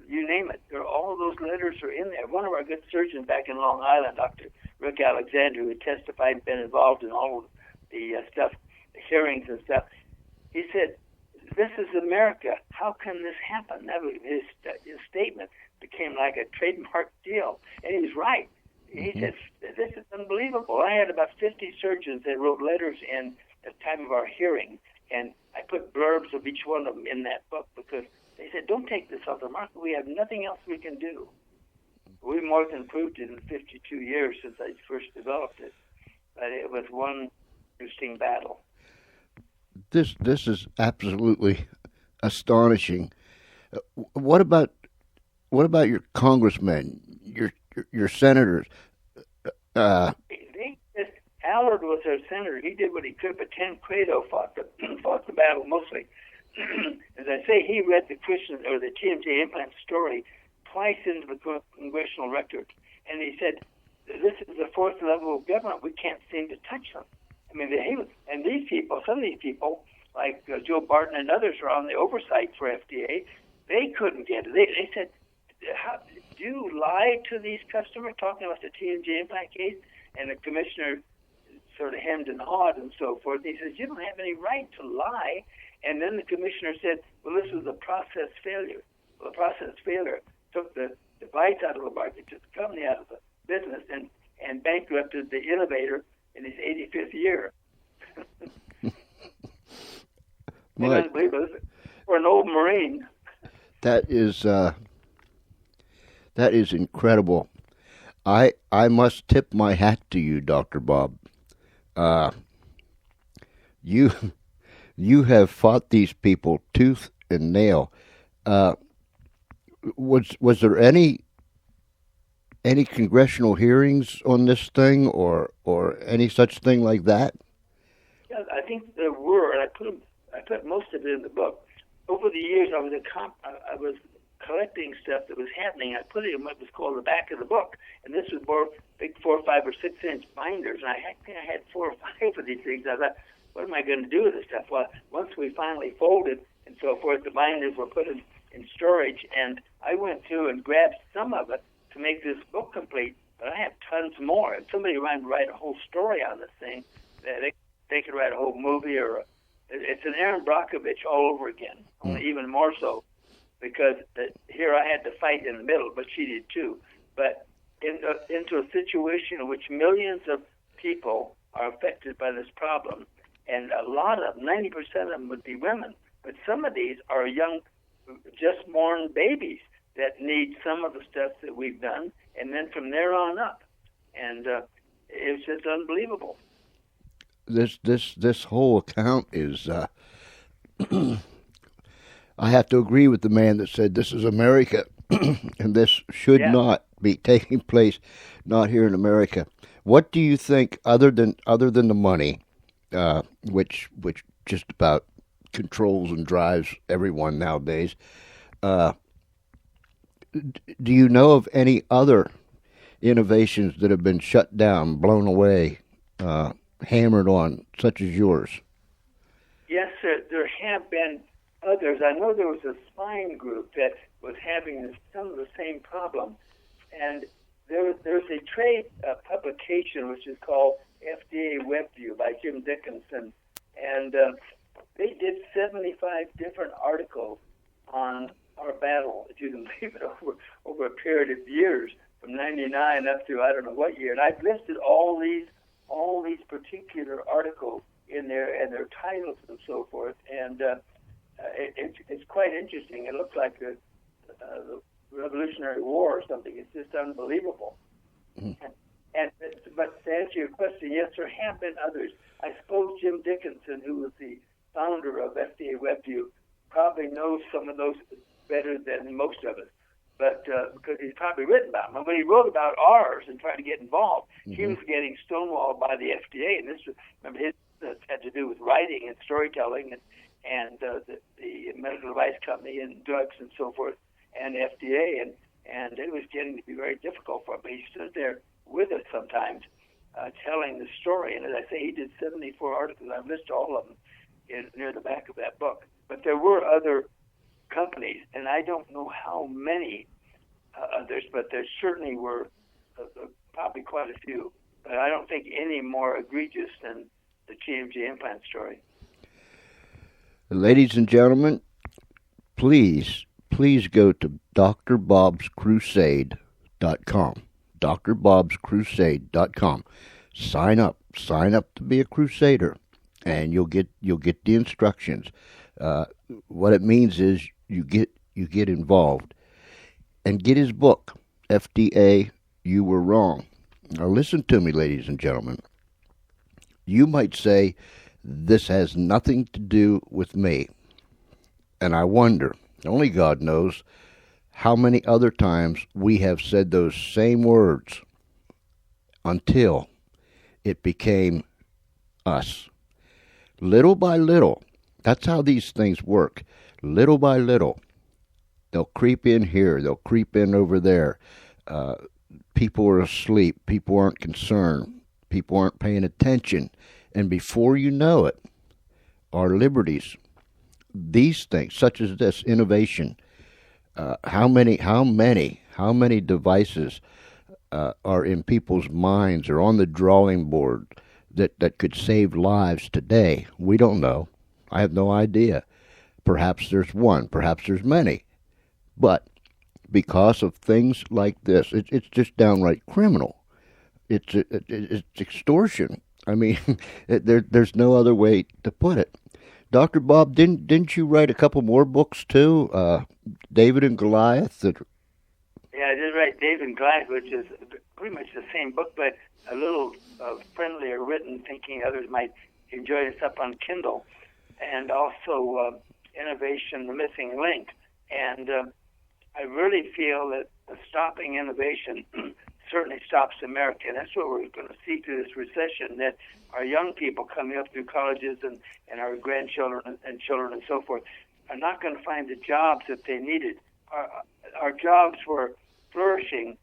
you name it. All those letters are in there. One of our good surgeons back in Long Island, Dr. Rick Alexander, who testified and been involved in all of the stuff, the hearings and stuff, he said, "This is America. How can this happen?" His statement became like a trademark deal. And he was right. He said, "This is unbelievable." I had about 50 surgeons that wrote letters in at the time of our hearing, and I put blurbs of each one of them in that book because they said, "Don't take this off the market. We have nothing else we can do." We more than proved it in 52 years since I first developed it. But it was one interesting battle. This is absolutely astonishing. What about your congressmen, your senators? Allard was our senator. He did what he could, but Tancredo fought the battle mostly. As I say, he read the TMJ implant story twice into the congressional record, and he said, "This is the fourth level of government. We can't seem to touch them." I mean, some of these people, like Joe Barton and others, are on the oversight for FDA. They couldn't get it. They said, "How do you lie to these customers?" Talking about the TMJ implant case, and the commissioner sort of hemmed and hawed and so forth. He says, "You don't have any right to lie." And then the commissioner said, "Well, this was a process failure." Well, the process failure took the device out of the market, took the company out of the business, and bankrupted the innovator in his 85th year. Unbelievable. For an old Marine. That is incredible. I must tip my hat to you, Dr. Bob. You have fought these people tooth and nail. Was there any congressional hearings on this thing or any such thing like that? Yeah, I think there were, and I put most of it in the book. Over the years, I was collecting stuff that was happening. I put it in what was called the back of the book, and this was more big 4, 5, or 6 inch binders. And I think I had 4 or 5 of these things. I thought, what am I going to do with this stuff? Well, once we finally folded and so forth, the binders were put in storage, and I went through and grabbed some of it to make this book complete. But I have tons more. If somebody wanted to write a whole story on this thing, they could write a whole movie it's an Aaron Brockovich all over again, only even more so, because here I had to fight in the middle, but she did too. But into a situation in which millions of people are affected by this problem, and a lot of 90% of them would be women, but some of these are young, just born babies that need some of the stuff that we've done, and then from there on up, and it's just unbelievable. This whole account is. I have to agree with the man that said this is America, and this should not be taking place, not here in America. What do you think, other than the money, which just about controls and drives everyone nowadays? Do you know of any other innovations that have been shut down, blown away, hammered on, such as yours? Yes, sir. There have been others. I know there was a spine group that was having some of the same problem, and there's a trade publication which is called FDA WebView by Jim Dickinson, and they did 75 different articles on our battle, if you can believe it, over a period of years, from 99 up to I don't know what year. And I've listed all these particular articles in there and their titles and so forth, and it's quite interesting. It looks like the Revolutionary War or something. It's just unbelievable. Mm-hmm. But to answer your question, yes, there have been others. I suppose Jim Dickinson, who was the founder of FDA WebView, probably knows some of those better than most of us. But because he's probably written about them. When he wrote about ours and tried to get involved, he was getting stonewalled by the FDA. And remember, his had to do with writing and storytelling and the medical device company and drugs and so forth and FDA. And it was getting to be very difficult for him. But he stood there with us sometimes telling the story. And as I say, he did 74 articles. I've listed all of them near the back of that book. But there were other companies, and I don't know how many others, but there certainly were probably quite a few. But I don't think any more egregious than the TMJ implant story. Ladies and gentlemen, please go to drbobscrusade.com. drbobscrusade.com. Sign up to be a crusader, and you'll get the instructions. What it means is you get involved, and get his book, FDA, You Were Wrong. Now listen to me, ladies and gentlemen. You might say, this has nothing to do with me. And I wonder, only God knows, how many other times we have said those same words until it became us. Little by little, that's how these things work. Little by little, they'll creep in here, they'll creep in over there. People are asleep, people aren't concerned, people aren't paying attention. And before you know it, our liberties, these things, such as this innovation, how many devices are in people's minds or on the drawing board that could save lives today? We don't know. I have no idea. Perhaps there's one, perhaps there's many. But because of things like this, it's just downright criminal. It's extortion. I mean, there's no other way to put it. Dr. Bob, didn't you write a couple more books too? David and Goliath. Yeah, I did write David and Goliath, which is pretty much the same book, but a little friendlier written, thinking others might enjoy this up on Kindle, and also Innovation, the Missing Link. And I really feel that stopping innovation certainly stops America. And that's what we're going to see through this recession, that our young people coming up through colleges and our grandchildren and children and so forth are not going to find the jobs that they needed. Our jobs were flourishing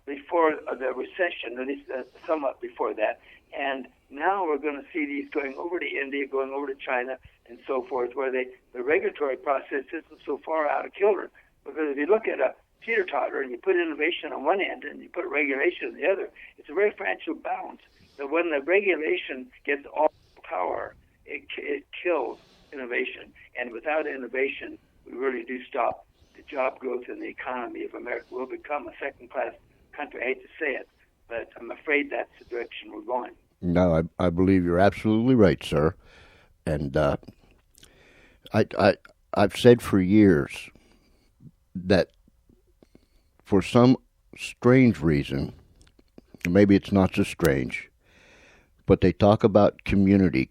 before the recession, at least somewhat before that. And now we're going to see these going over to India, going over to China, and so forth, where the regulatory process isn't so far out of kilter. Because if you look at a teeter-totter and you put innovation on one end and you put regulation on the other, it's a very fragile balance. So when the regulation gets all power, it kills innovation. And without innovation, we really do stop the job growth in the economy of America. We'll become a second-class country. I hate to say it, but I'm afraid that's the direction we're going. No, I believe you're absolutely right, sir. And I've said for years that for some strange reason, maybe it's not so strange, but they talk about community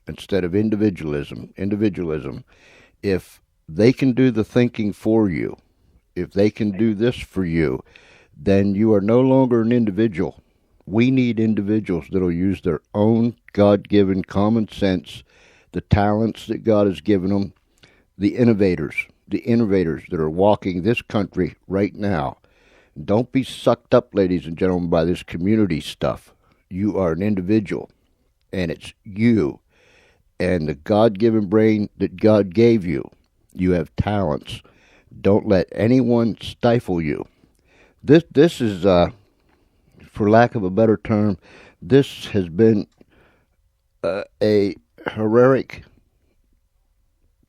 instead of individualism. If they can do the thinking for you, if they can do this for you, then you are no longer an individual. We need individuals that will use their own God-given common sense, the talents that God has given them, the innovators that are walking this country right now. Don't be sucked up, ladies and gentlemen, by this community stuff. You are an individual, and it's you and the God-given brain that God gave you. You have talents. Don't let anyone stifle you. This is, for lack of a better term, this has been a heroic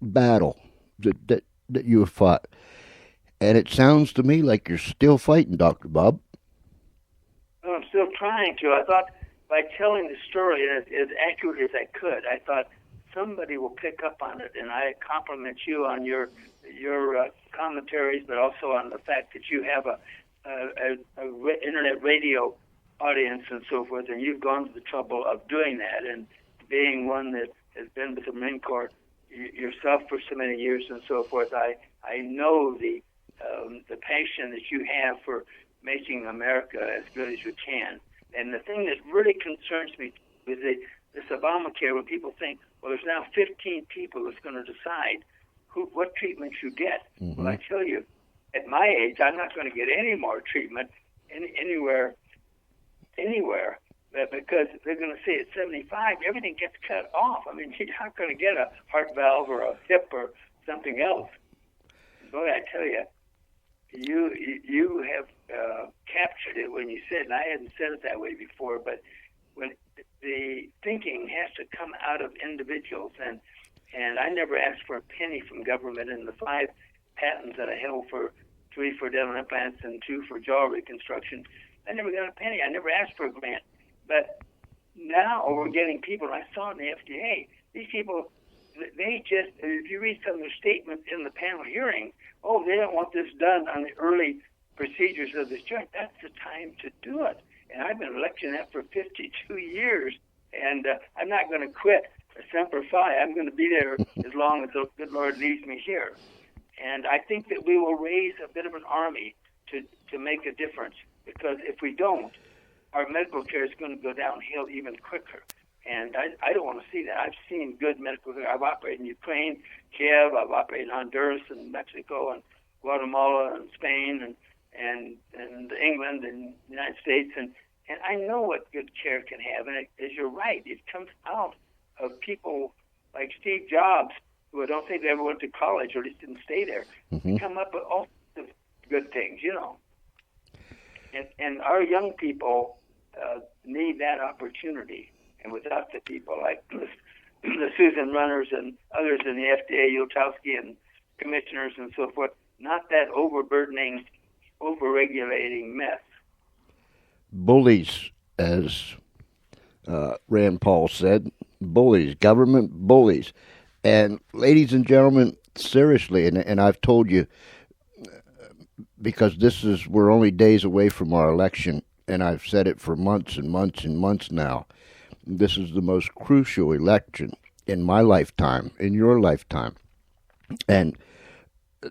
battle that you have fought. And it sounds to me like you're still fighting, Dr. Bob. Well, I'm still trying to. I thought by telling the story as accurately as I could, I thought somebody will pick up on it. And I compliment you on your commentaries, but also on the fact that you have a internet radio audience and so forth, and you've gone to the trouble of doing that, and being one that has been with the Marine Corps yourself for so many years and so forth, I know the passion that you have for making America as good as you can. And the thing that really concerns me is this Obamacare, when people think, well, there's now 15 people that's going to decide what treatment you get. Mm-hmm. Well, I tell you, at my age, I'm not going to get any more treatment anywhere. But because they're going to say at 75, everything gets cut off. I mean, you're not going to get a heart valve or a hip or something else. Boy, I tell you, you have captured it when you said, and I hadn't said it that way before, but when the thinking has to come out of individuals, and I never asked for a penny from government. In the 5 patents that I held, 3 for dental implants and 2 for jaw reconstruction, I never got a penny. I never asked for a grant. But now we're getting people, and I saw in the FDA, these people, they just, if you read some of their statements in the panel hearing, they don't want this done on the early procedures of this joint. That's the time to do it. And I've been lecturing that for 52 years, and I'm not going to quit Semper Fi. I'm going to be there as long as the good Lord leaves me here. And I think that we will raise a bit of an army to make a difference, because if we don't, our medical care is going to go downhill even quicker. And I don't want to see that. I've seen good medical care. I've operated in Ukraine, Kiev. I've operated in Honduras and Mexico and Guatemala and Spain and England and the United States. And I know what good care can have. And as you're right, it comes out of people like Steve Jobs, who I don't think they ever went to college, or at least didn't stay there. Mm-hmm. They come up with all sorts of good things, And our young people need that opportunity. And without the people like the Susan Runners and others in the FDA, Yultowski and commissioners and so forth, not that overburdening, overregulating mess. Bullies, as Rand Paul said, bullies, government bullies. And ladies and gentlemen, seriously, and I've told you, because we're only days away from our election, and I've said it for months and months and months now, this is the most crucial election in my lifetime, in your lifetime. And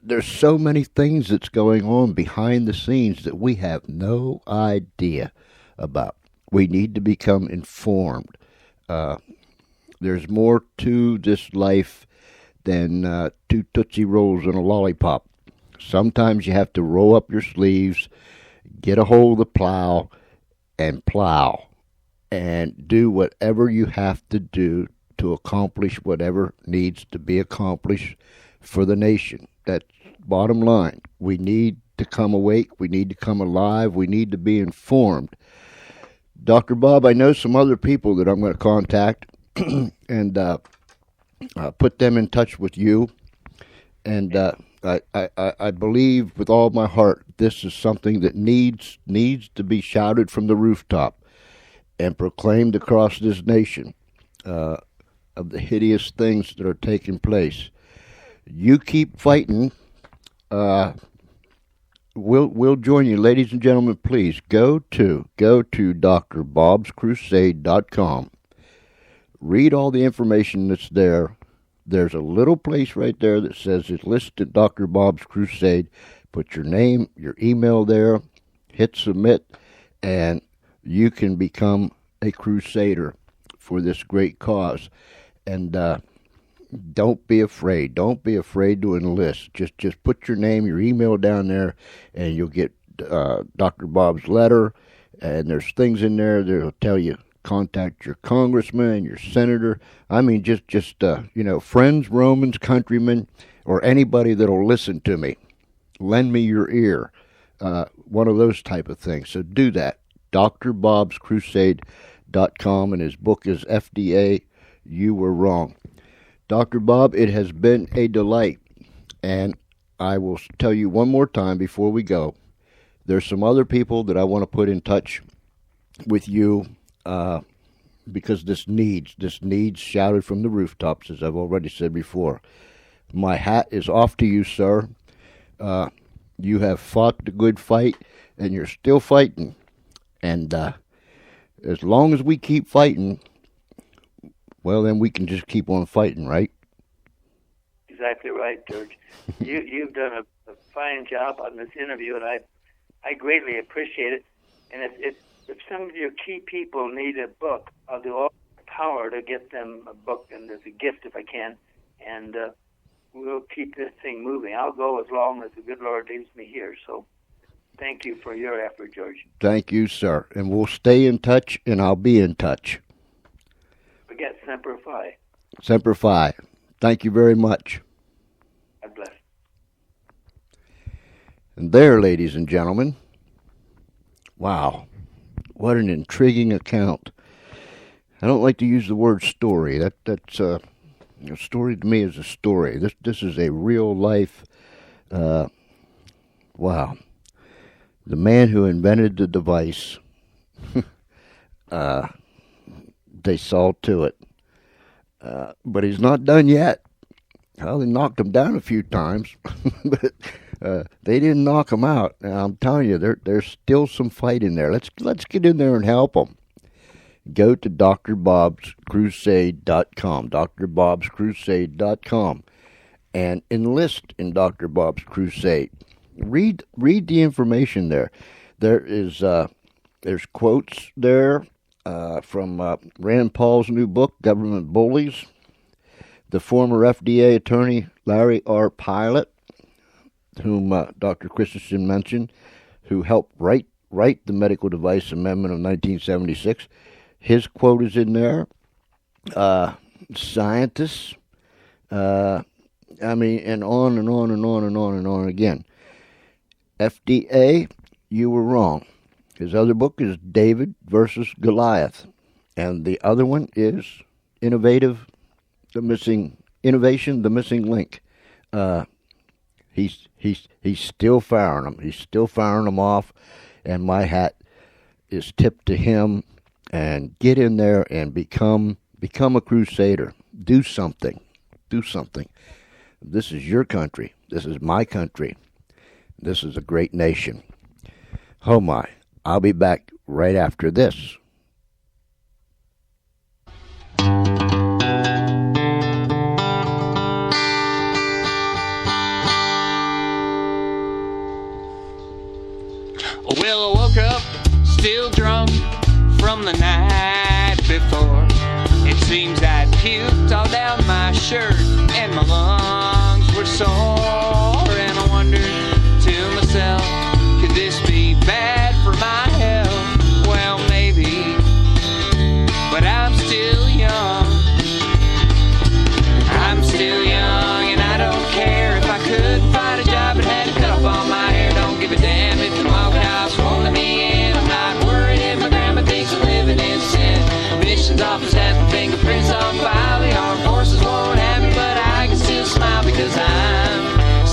there's so many things that's going on behind the scenes that we have no idea about. We need to become informed. There's more to this life than 2 Tootsie Rolls and a lollipop. Sometimes you have to roll up your sleeves, get a hold of the plow, and plow. And do whatever you have to do to accomplish whatever needs to be accomplished for the nation. That's bottom line. We need to come awake. We need to come alive. We need to be informed. Dr. Bob, I know some other people that I'm going to contact and put them in touch with you. And I believe with all my heart this is something that needs to be shouted from the rooftop and proclaimed across this nation of the hideous things that are taking place. You keep fighting. We'll join you, ladies and gentlemen. Please go to drbobscrusade.com. Read all the information that's there. There's a little place right there that says it's listed Dr. Bob's Crusade. Put your name, your email there, hit submit, and you can become a crusader for this great cause. And don't be afraid. Don't be afraid to enlist. Just put your name, your email down there, and you'll get Dr. Bob's letter. And there's things in there that'll tell you, contact your congressman, your senator. I mean, just friends, Romans, countrymen, or anybody that'll listen to me. Lend me your ear. One of those type of things. So do that. drbobscrusade.com, and his book is FDA, You Were Wrong. Dr. Bob, it has been a delight, and I will tell you one more time before we go. There's some other people that I want to put in touch with you because this needs shouted from the rooftops, as I've already said before. My hat is off to you, sir. You have fought the good fight, and you're still fighting. And as long as we keep fighting, well, then we can just keep on fighting, right? Exactly right, George. You've done a fine job on this interview, and I greatly appreciate it. And if some of your key people need a book, I'll do all the power to get them a book, and as a gift if I can. And we'll keep this thing moving. I'll go as long as the good Lord leaves me here. So thank you for your effort, George. Thank you, sir. And we'll stay in touch, and I'll be in touch. Forget Semper Fi. Semper Fi. Thank you very much. God bless. And there, ladies and gentlemen, wow, what an intriguing account. I don't like to use the word story. That's a story to me is a story. This is a real life. Wow, the man who invented the device. They saw to it, but he's not done yet. Well, they knocked him down a few times, but they didn't knock him out. And I'm telling you, there's still some fight in there. Let's get in there and help them. Go to drbobscrusade.com, drbobscrusade.com, and enlist in Dr. Bob's Crusade. Read the information there. There's quotes there from Rand Paul's new book, Government Bullies. The former FDA attorney, Larry R. Pilot, whom Dr. Christensen mentioned, who helped write the Medical Device Amendment of 1976. His quote is in there. Scientists, and on and on and on and on and on again. FDA, you were wrong. His other book is David versus Goliath. And the other one is Innovation, the Missing Link. He's still firing them. He's still firing them off, and my hat is tipped to him. And get in there and become a crusader. Do something. Do something. This is your country. This is my country. This is a great nation. Oh my. I'll be back right after this. Well, I woke up still drunk from the night before. It seems I'd puked all down my shirt and my lungs were sore. And I wondered to myself, could this be bad for my health? Well, maybe, but I'm still young. I'm still young and I don't care if I couldn't find a job and had to cut off all my hair. Don't give a damn if the market house won't let me in. I'm not worried if my grandma thinks I'm living in sin. Missions office has my fingerprints on file. The armed forces won't have me, but I can still smile because I'm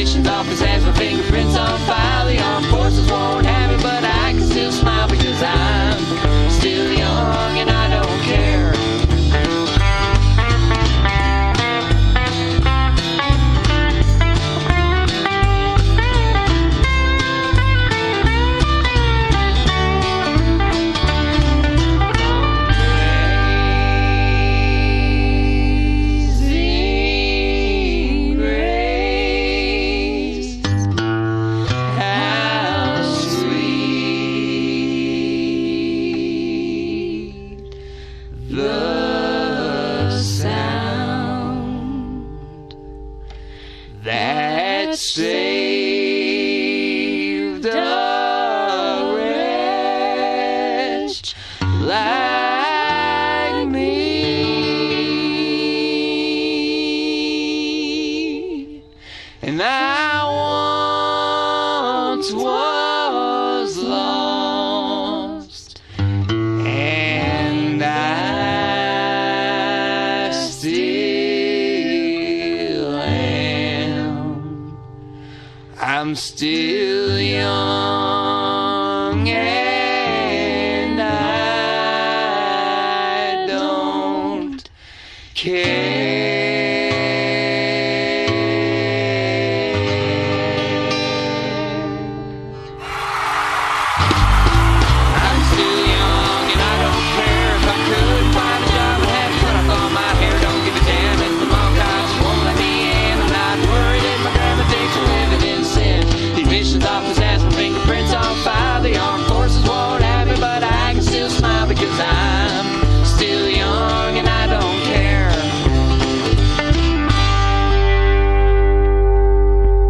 Emissions office has my fingerprints on file. The armed forces won't have me, but I can still smile because I'm still young and I don't care. Saved a wretch like me. And I once was lost, and I still am. I'm still young and I don't care. I'm still young and I don't care. If I could find a job and have fun, I thought my hair don't give a damn. If the mom guys won't let me in, I'm not worried if my grandma thinks we're living in sin. The admissions office has my fingerprints on file. The armed forces won't have me, but I can still smile because I'm still young and I don't care.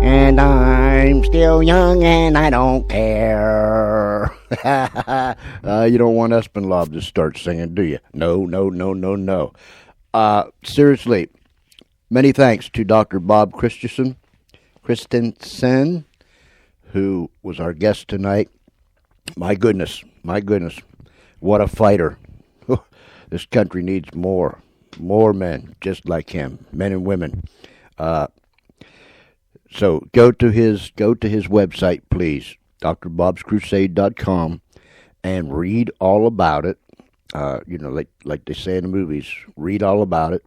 And I'm still young and I don't care. You don't want Espenlaub to start singing, do you? No. Seriously, many thanks to Dr. Bob Christensen, who was our guest tonight. My goodness, what a fighter. This country needs more men just like him, men and women. So go to his website, please, drbobscrusade.com, and read all about it. Like they say in the movies, read all about it.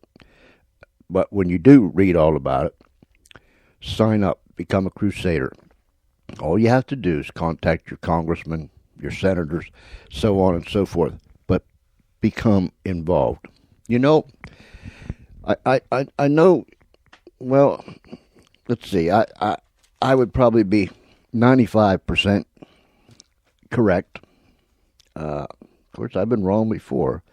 But when you do read all about it, sign up, become a crusader. All you have to do is contact your congressman, your senators, so on and so forth. But become involved. You know, I know. Well, let's see. I would probably be 95% correct. Of course, I've been wrong before.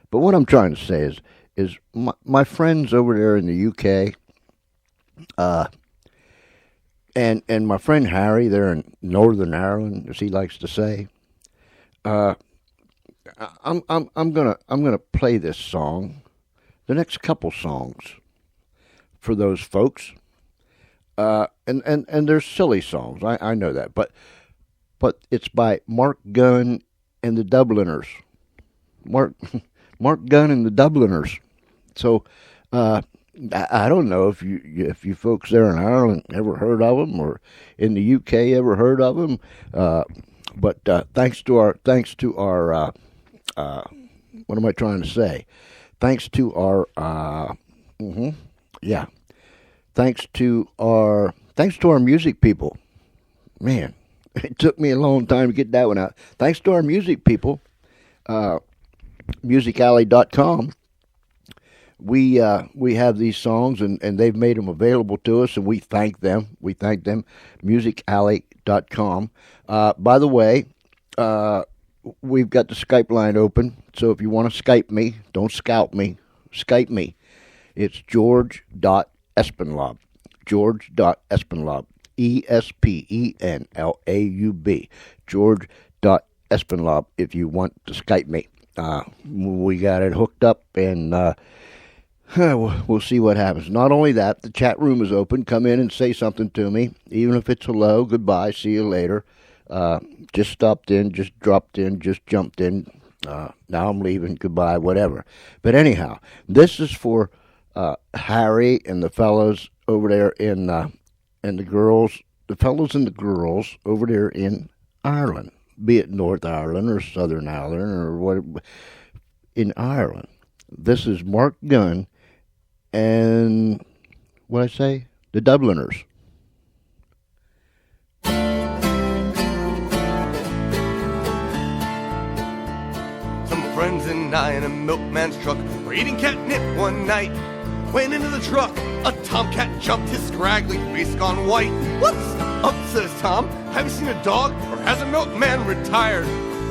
But what I'm trying to say is my friends over there in the UK, and my friend Harry there in Northern Ireland, as he likes to say, I'm gonna play this song, the next couple songs, for those folks. And they're silly songs. I know that, but it's by Mark Gunn and the Dubliners. Mark Gunn and the Dubliners. So I don't know if you folks there in Ireland ever heard of them, or in the UK ever heard of them. But thanks to our what am I trying to say? Thanks to our Thanks to our music people. Man, it took me a long time to get that one out. Thanks to our music people, musicalley.com. We have these songs, and they've made them available to us, and we thank them. Musicalley.com. By the way, we've got the Skype line open, so if you want to Skype me, don't scout me, Skype me. It's George.Espenlaub. George.Espenlaub. ESPENLAUB. George.Espenlaub if you want to Skype me. We got it hooked up, and we'll see what happens. Not only that, the chat room is open. Come in and say something to me, even if it's hello, goodbye, see you later. Just stopped in, just dropped in, just jumped in. Now I'm leaving, goodbye, whatever. But anyhow, this is for Harry and the fellows over there in and the fellows and the girls over there in Ireland, be it North Ireland or Southern Ireland or what, in Ireland. This is Mark Gunn and what I say, the Dubliners. Some friends and I in a milkman's truck were eating catnip one night. Went into the truck, a tomcat jumped, his scraggly face gone white. "What's up?" says Tom. "Have you seen a dog, or has a milkman retired?"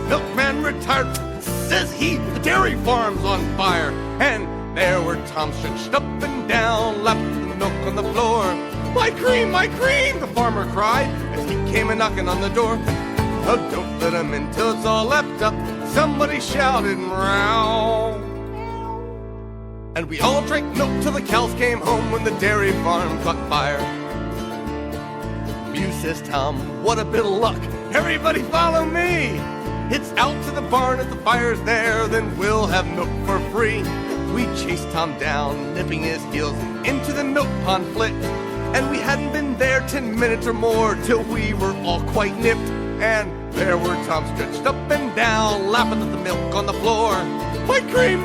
"Milkman retired," says he, "the dairy farm's on fire." And there were Tom stretched up and down, lapping the milk on the floor. My cream, the farmer cried, as he came a-knocking on the door. "Oh, don't let him in till it's all lapped up," somebody shouted round. And we all drank milk till the cows came home when the dairy farm caught fire. "Mew," says Tom, "what a bit of luck. Everybody follow me. It's out to the barn if the fire's there, then we'll have milk for free." We chased Tom down, nipping his heels into the milk pond flit. And we hadn't been there 10 minutes or more till we were all quite nipped. And there were Tom stretched up and down, lapping at the milk on the floor. My cream,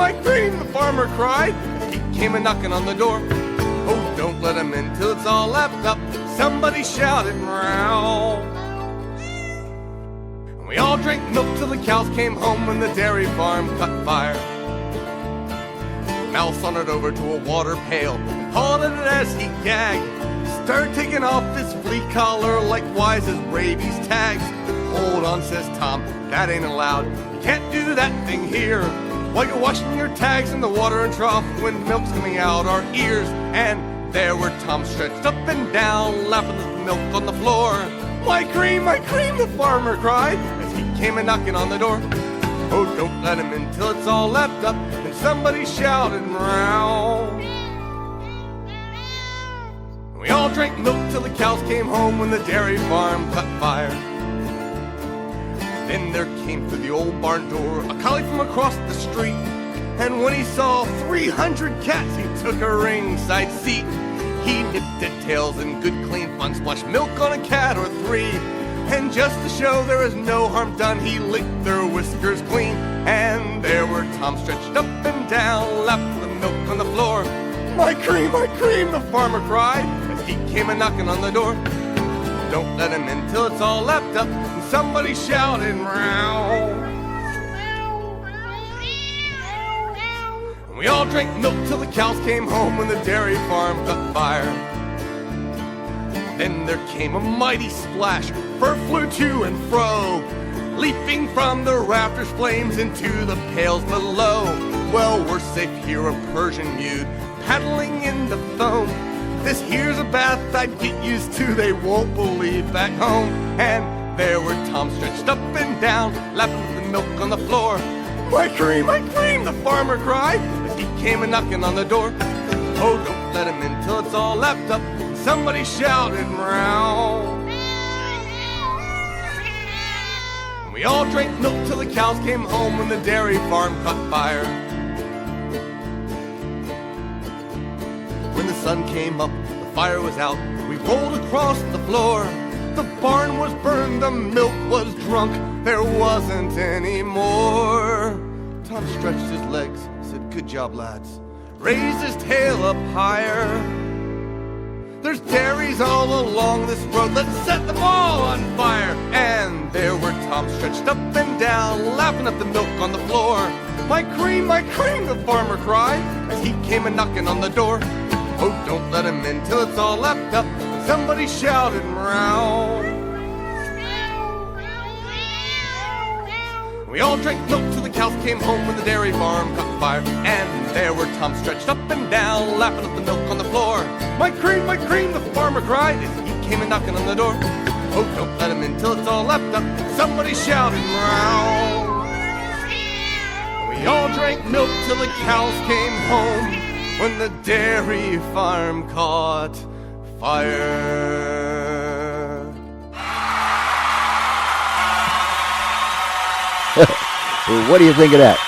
the farmer cried, as he came a-knocking on the door. "Oh, don't let him in till it's all lapped up," somebody shouted round. And we all drank milk till the cows came home when the dairy farm caught fire. Mal sauntered over to a water pail and hauled at it as he gagged. Started taking off his flea collar likewise as rabies tags. "Hold on," says Tom, "that ain't allowed. You can't do that thing here. While you're washing your tags in the watering trough when milk's coming out our ears." And there were Tom stretched up and down, lapping at the milk on the floor. My cream, the farmer cried, as he came a-knocking on the door. "Oh, don't let him in till it's all lapped up," and somebody shouted round. We all drank milk till the cows came home when the dairy farm caught fire. Then there came through the old barn door a collie from across the street. And when he saw 300 cats, he took a ringside seat. He nipped at tails and good clean fun, splashed milk on a cat or three. And just to show there was no harm done, he licked their whiskers clean. And there were Tom stretched up and down, lapping the milk on the floor. My cream, the farmer cried, as he came a-knocking on the door. Don't let him in till it's all lapped up, and somebody shouted round. And we all drank milk till the cows came home when the dairy farm caught fire. Then there came a mighty splash, fur flew to and fro, leaping from the rafters flames into the pails below. Well, we're safe here, a Persian mewed, paddling in the foam. This here's a bath I'd get used to, they won't believe back home. And there were Tom stretched up and down, lapping the milk on the floor. My cream, the farmer cried, as he came a-knocking on the door. Oh, don't let him in till it's all lapped up, somebody shouted round. We all drank milk till the cows came home when the dairy farm caught fire. When the sun came up, the fire was out, we rolled across the floor. The barn was burned, the milk was drunk, there wasn't any more. Tom stretched his legs, said, good job, lads. Raised his tail up higher. There's dairies all along this road, let's set them all on fire. And there were Tom stretched up and down, lapping up the milk on the floor. My cream, the farmer cried, as he came a-knocking on the door. Oh, don't let him in till it's all lapped up, somebody shouted round. We all drank milk till the cows came home when the dairy farm caught fire. And there were Tom stretched up and down, lapping up the milk on the floor. My cream, the farmer cried, as he came a-knocking on the door. Oh, don't let him in till it's all lapped up, somebody shouted round. We all drank milk till the cows came home when the dairy farm caught fire. Well, what do you think of that?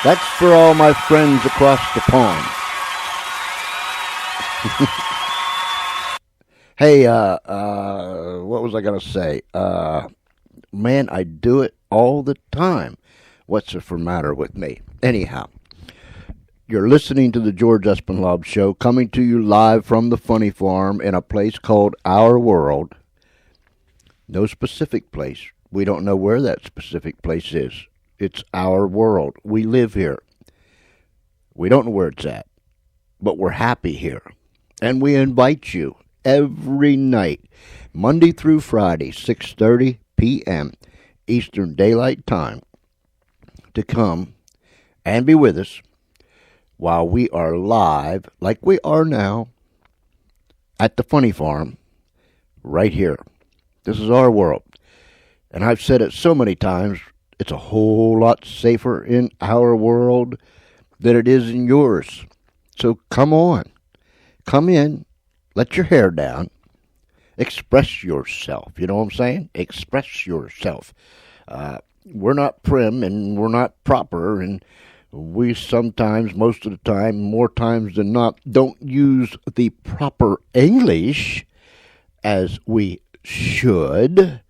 That's for all my friends across the pond. Hey, what was I going to say? Man, I do it all the time. What's the matter with me? Anyhow, you're listening to the George Espinlove Show, coming to you live from the Funny Farm in a place called Our World. No specific place. We don't know where that specific place is. It's our world. We live here. We don't know where it's at, but we're happy here. And we invite you every night, Monday through Friday, 6:30 p.m. Eastern Daylight Time, to come and be with us while we are live, like we are now, at the Funny Farm, right here. This is our world. And I've said it so many times, it's a whole lot safer in our world than it is in yours. So come on. Come in. Let your hair down. Express yourself. You know what I'm saying? Express yourself. We're not prim and we're not proper, and we sometimes, most of the time, more times than not, don't use the proper English as we should.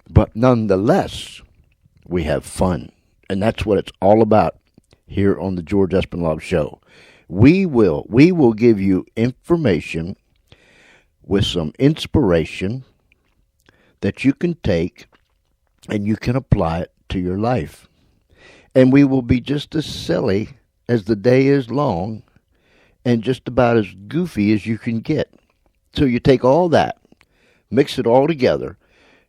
But nonetheless, we have fun. And that's what it's all about here on the George Espinlove Show. We will give you information with some inspiration that you can take and you can apply it to your life. And we will be just as silly as the day is long and just about as goofy as you can get. So you take all that, mix it all together,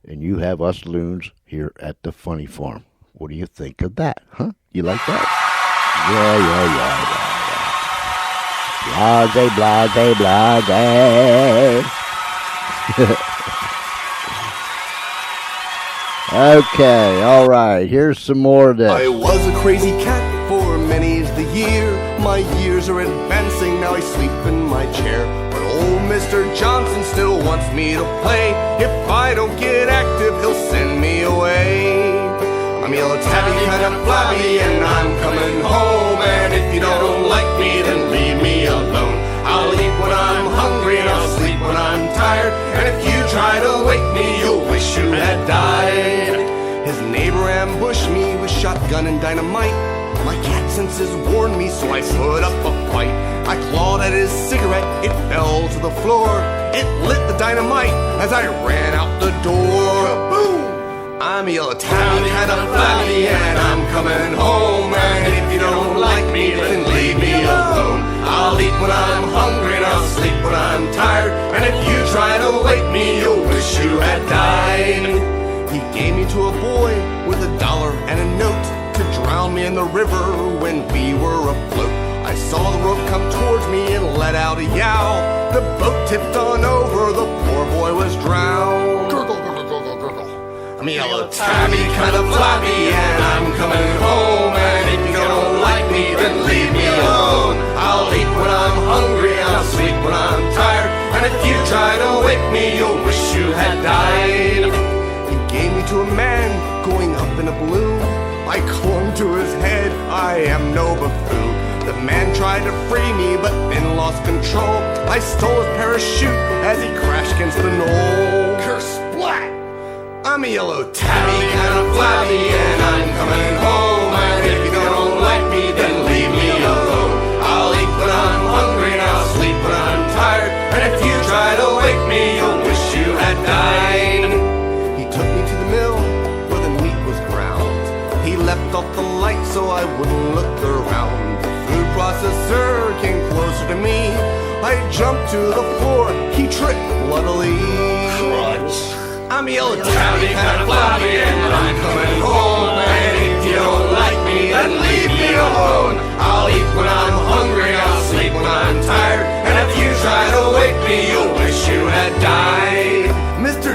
and you have us loons here at the Funny Farm. What do you think of that, huh? You like that? Yeah. Blase. Okay, all right. Here's some more of this. I was a crazy cat for many's the year. My years are advancing, now I sleep in my chair. But old Mr. Johnson still wants me to play. If I don't get active, he'll send me away. I'm yellow tabby, kind of flabby, and I'm coming home. And if you don't like me, then leave me alone. I'll eat when I'm hungry and I'll sleep when I'm tired. And if you try to wake me, you'll wish you had died. His neighbor ambushed me with shotgun and dynamite. My cat senses warned me, so I put up a fight. I clawed at his cigarette, it fell to the floor. It lit the dynamite as I ran out the door. Boom! I'm a yellow tabby, kind of flabby, and I'm coming home. And if you don't like me, then leave me alone. I'll eat when I'm hungry and I'll sleep when I'm tired. And if you try to wake me, you'll wish you had died. He gave me to a boy with $1 and a note to drown me in the river when we were afloat. I saw the rope come towards me and let out a yowl. The boat tipped on over, the poor boy was drowned. Gurgle, gurgle, gurgle, gurgle. I'm a yellow tabby, kind of flabby, and I'm coming home. And if you don't like me, then leave me alone. I'll eat when I'm hungry, I'll sleep when I'm tired. And if you try to wake me, you'll wish you had died. He gave me to a man going up in a balloon. I clung to his head, I am no buffoon. The man tried to free me, but then lost control. I stole his parachute as he crashed against the knoll. Curse splat! I'm a yellow tabby, kind of flabby, and I'm coming home. And if you don't like me, then leave me alone. I'll eat when I'm hungry and I'll sleep when I'm tired. And if you try to wake me, you'll wish you had died. He took me to the mill where the meat was ground. He left off the light so I wouldn't look around. The food processor came closer to me. I jumped to the floor, he tripped bloodily. Crunch. I'm a yellow tabby, kind of flabby, and I'm coming home. And if you don't like me, then leave me alone. I'll eat when I'm hungry, I'll sleep when I'm tired. And if you try to wake me, you'll wish you had died. Mr.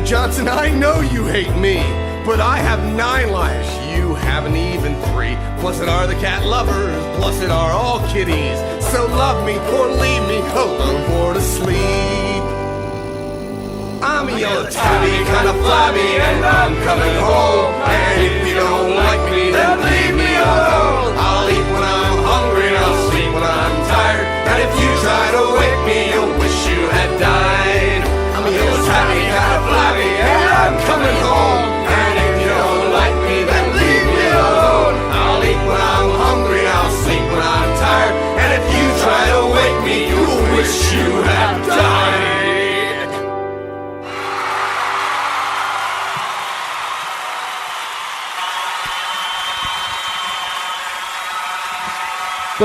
Johnson, I know you hate me, but I have 9 lives, you haven't even 3. Blessed are the cat lovers, blessed are all kitties. So love me or leave me alone for to sleep. I'm a yellow tabby, kind of flabby, and I'm coming home. And if you don't like me, then leave me alone. I'll eat when I'm hungry and I'll sleep when I'm tired. And if you try to wake me, you'll wish you had died.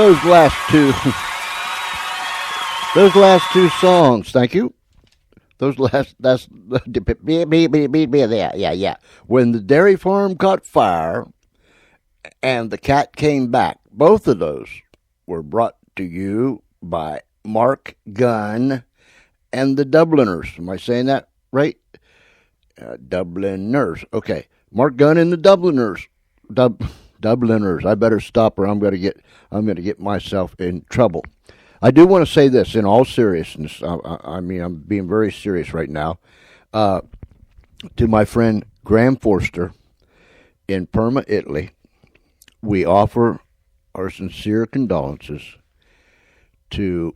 those last two. Those last two songs, thank you. That's yeah. When the dairy farm caught fire and the cat came back, both of those were brought to you by Mark Gunn and the Dubliners. Am I saying that right? Dubliners. Okay, Mark Gunn and the Dubliners. Dubliners. I better stop, or I'm going to get myself in trouble. I do want to say this in all seriousness. I mean, I'm being very serious right now. To my friend Graham Forster in Parma, Italy, we offer our sincere condolences to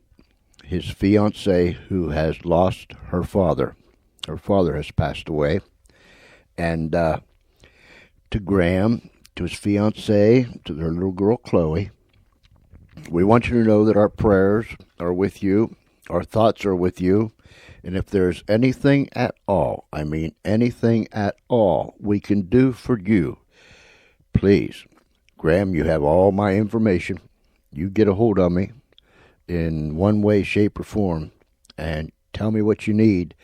his fiancée who has lost her father. Her father has passed away. And to Graham, to his fiancée, to their little girl Chloe, we want you to know that our prayers are with you, our thoughts are with you, and if there's anything at all, I mean anything at all, we can do for you, please, Graham, you have all my information. You get a hold of me in one way, shape, or form, and tell me what you need,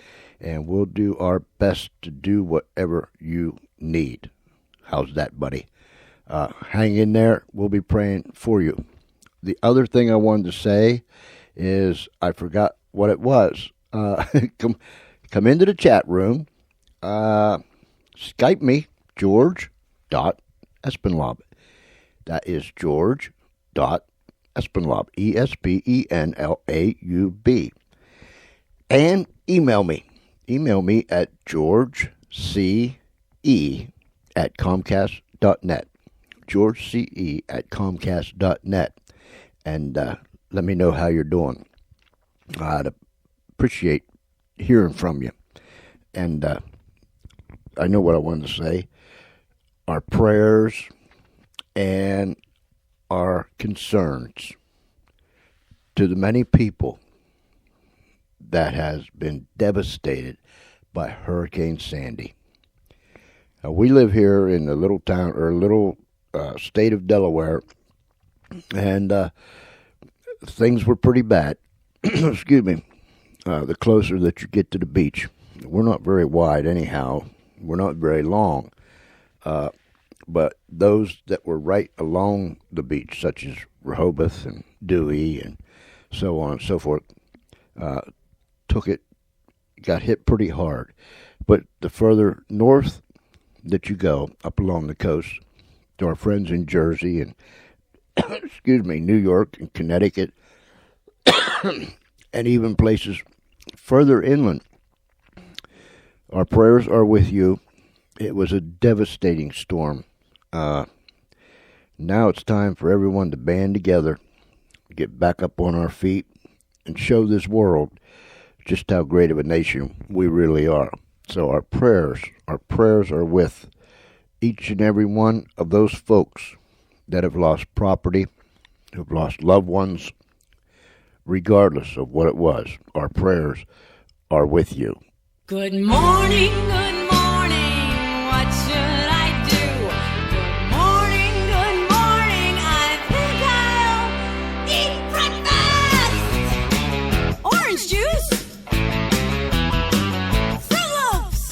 and we'll do our best to do whatever you need. How's that, buddy? Hang in there. We'll be praying for you. The other thing I wanted to say is I forgot what it was. Come into the chat room. Skype me, George.Espenlaub. That is George.Espenlaub, Espenlaub. And email me. Email me at georgece@comcast.net. georgece@comcast.net. And let me know how you're doing. I'd appreciate hearing from you. And I know what I wanted to say. Our prayers and our concerns to the many people that has been devastated by Hurricane Sandy. We live here in the little town or little state of Delaware, and things were pretty bad. Excuse me. The closer that you get to the beach, we're not very wide anyhow. We're not very long. But those that were right along the beach, such as Rehoboth and Dewey and so on and so forth, got hit pretty hard. But the further north that you go, up along the coast, to our friends in Jersey and New York and Connecticut, and even places further inland, our prayers are with you. It was a devastating storm. Now it's time for everyone to band together, get back up on our feet, and show this world just how great of a nation we really are. So our prayers are with each and every one of those folks that have lost property, who've lost loved ones, regardless of what it was. Our prayers are with you. Good morning, what should I do? Good morning, I think I'll eat breakfast! Orange juice! Fruit Loops!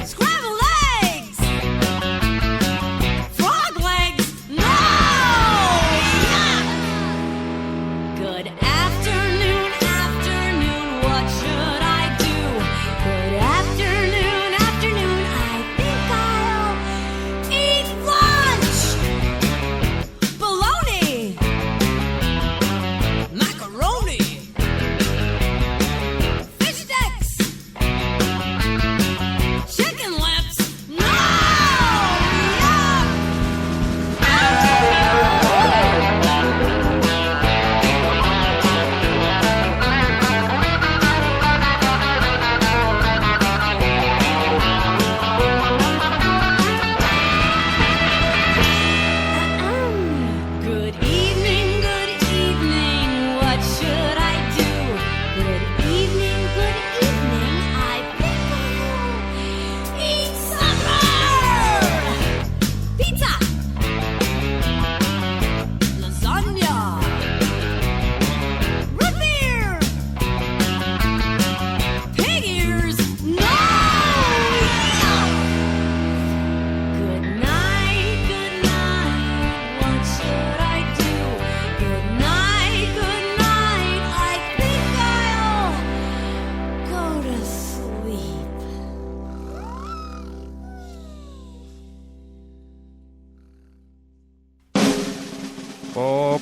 Scrambled eggs! Frog legs! No! Yuck! Good afternoon, what should I do?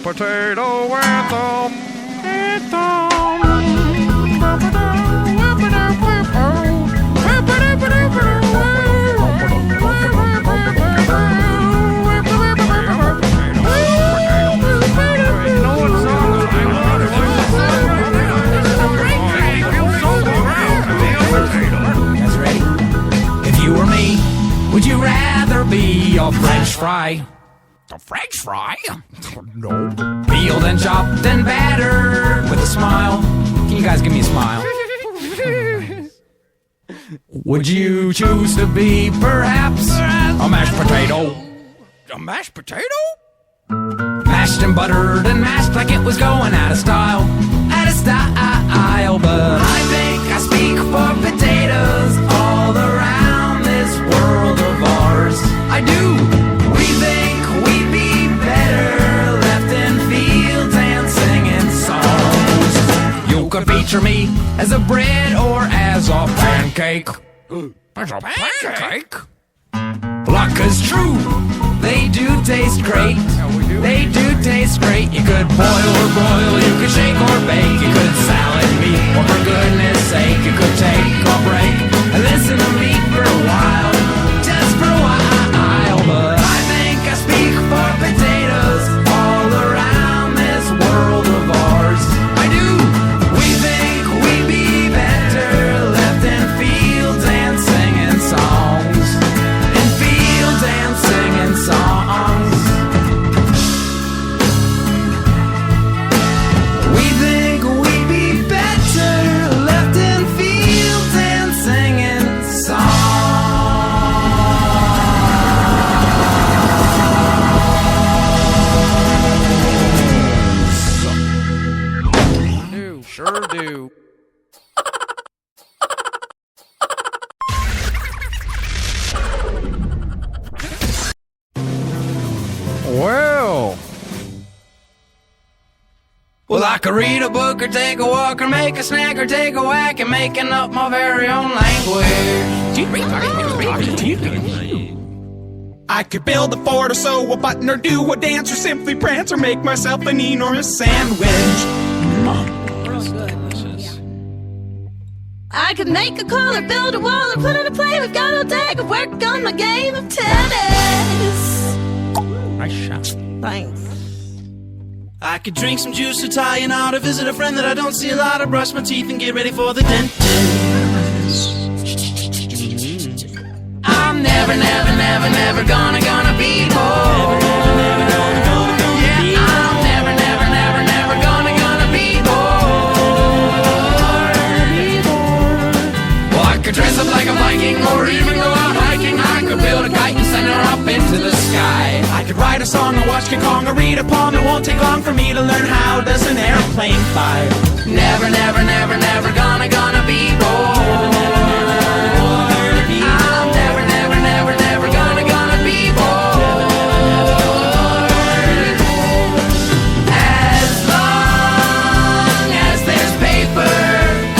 potato anthem. Guys ready? If you were me, would you rather be a French fry? A French fry? No. Peeled and chopped and battered with a smile. Can you guys give me a smile? Would you choose to be perhaps a mashed potato? A mashed potato? Mashed and buttered and mashed like it was going out of style. Out of style, but I think I speak for potatoes all around this world of ours. I do. We think we'd be better left in fields and singing songs. You could feature me as a bread or as a pancake. As a pancake? Luck is true. They do taste great. They do taste great. You could boil or broil, you could shake or bake, you could salad me, or for goodness sake, you could take a break and listen to me for a while, just for a while. But I think I speak for potatoes all around this world of ours. I do. We think we'd be better left in fields and singing songs. In fields and singing songs. We think we'd be better left in fields and singing songs. Do, sure do. Well, I could read a book or take a walk or make a snack or take a whack and making up my very own language. I could build a fort or sew a button or do a dance or simply prance or make myself an enormous sandwich. I could make a call or build a wall or put in a play. We've got all day to work on my game of tennis. Nice shot. Thanks. I could drink some juice or tie a knot or visit a friend that I don't see a lot or brush my teeth and get ready for the dentist. I'm never gonna be bored. Yeah, I'm never gonna be bored. Well, I could dress up like a Viking or even go out hiking. I could build a kite and send her up into the sky. I could write a song or watch King Kong or read a poem. It won't take long for me to learn how does an airplane fly. Never gonna be bored. I'm never gonna be bored. As long as there's paper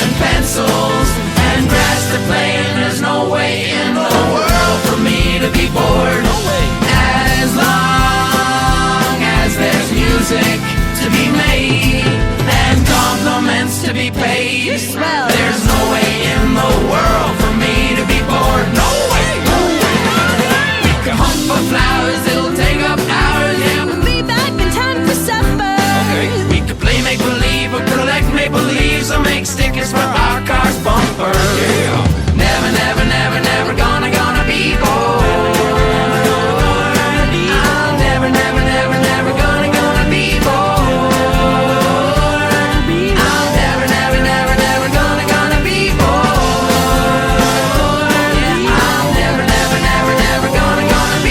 and pencils and grass to play in, there's no way in the world for me to be bored. As long as there's music to be made and compliments to be paid, there's no way in the world for me to be bored. No way, no way. We can hunt for flowers, it'll take up hours. Yeah, We'll be back in time for supper. we could play make believe or collect maple leaves or make stickers for our car's bumper. Yeah, never gonna be bored. I'm never gonna be bored. I'm never gonna be bored. Yeah, I'm never gonna be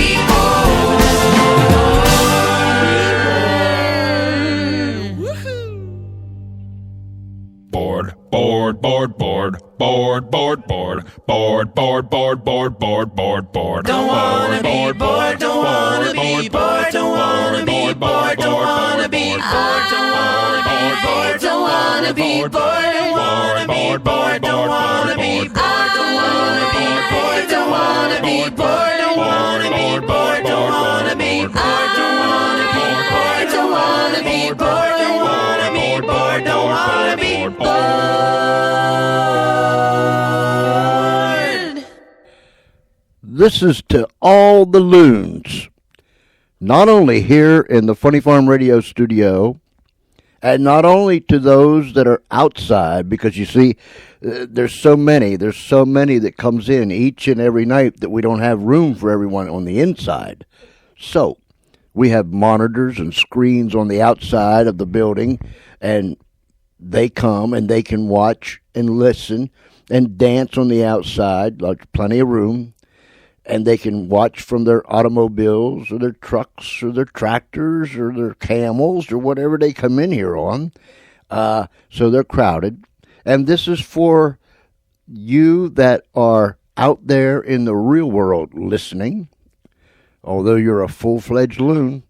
Bored. Don't wanna be bored, don't wanna be bored, don't wanna be bored, don't wanna be bored, don't wanna be bored, don't wanna be bored, don't wanna be bored, don't wanna be bored, don't wanna be bored, don't wanna be bored, don't wanna be bored, don't wanna be bored, don't wanna be bored, don't wanna be This is to all the loons, not only here in the Funny Farm Radio studio, and not only to those that are outside, because you see, there's so many that comes in each and every night that we don't have room for everyone on the inside. So we have monitors and screens on the outside of the building, and they come and they can watch and listen and dance on the outside. Like plenty of room. And they can watch from their automobiles or their trucks or their tractors or their camels or whatever they come in here on. So they're crowded. And this is for you that are out there in the real world listening. Although you're a full-fledged loon,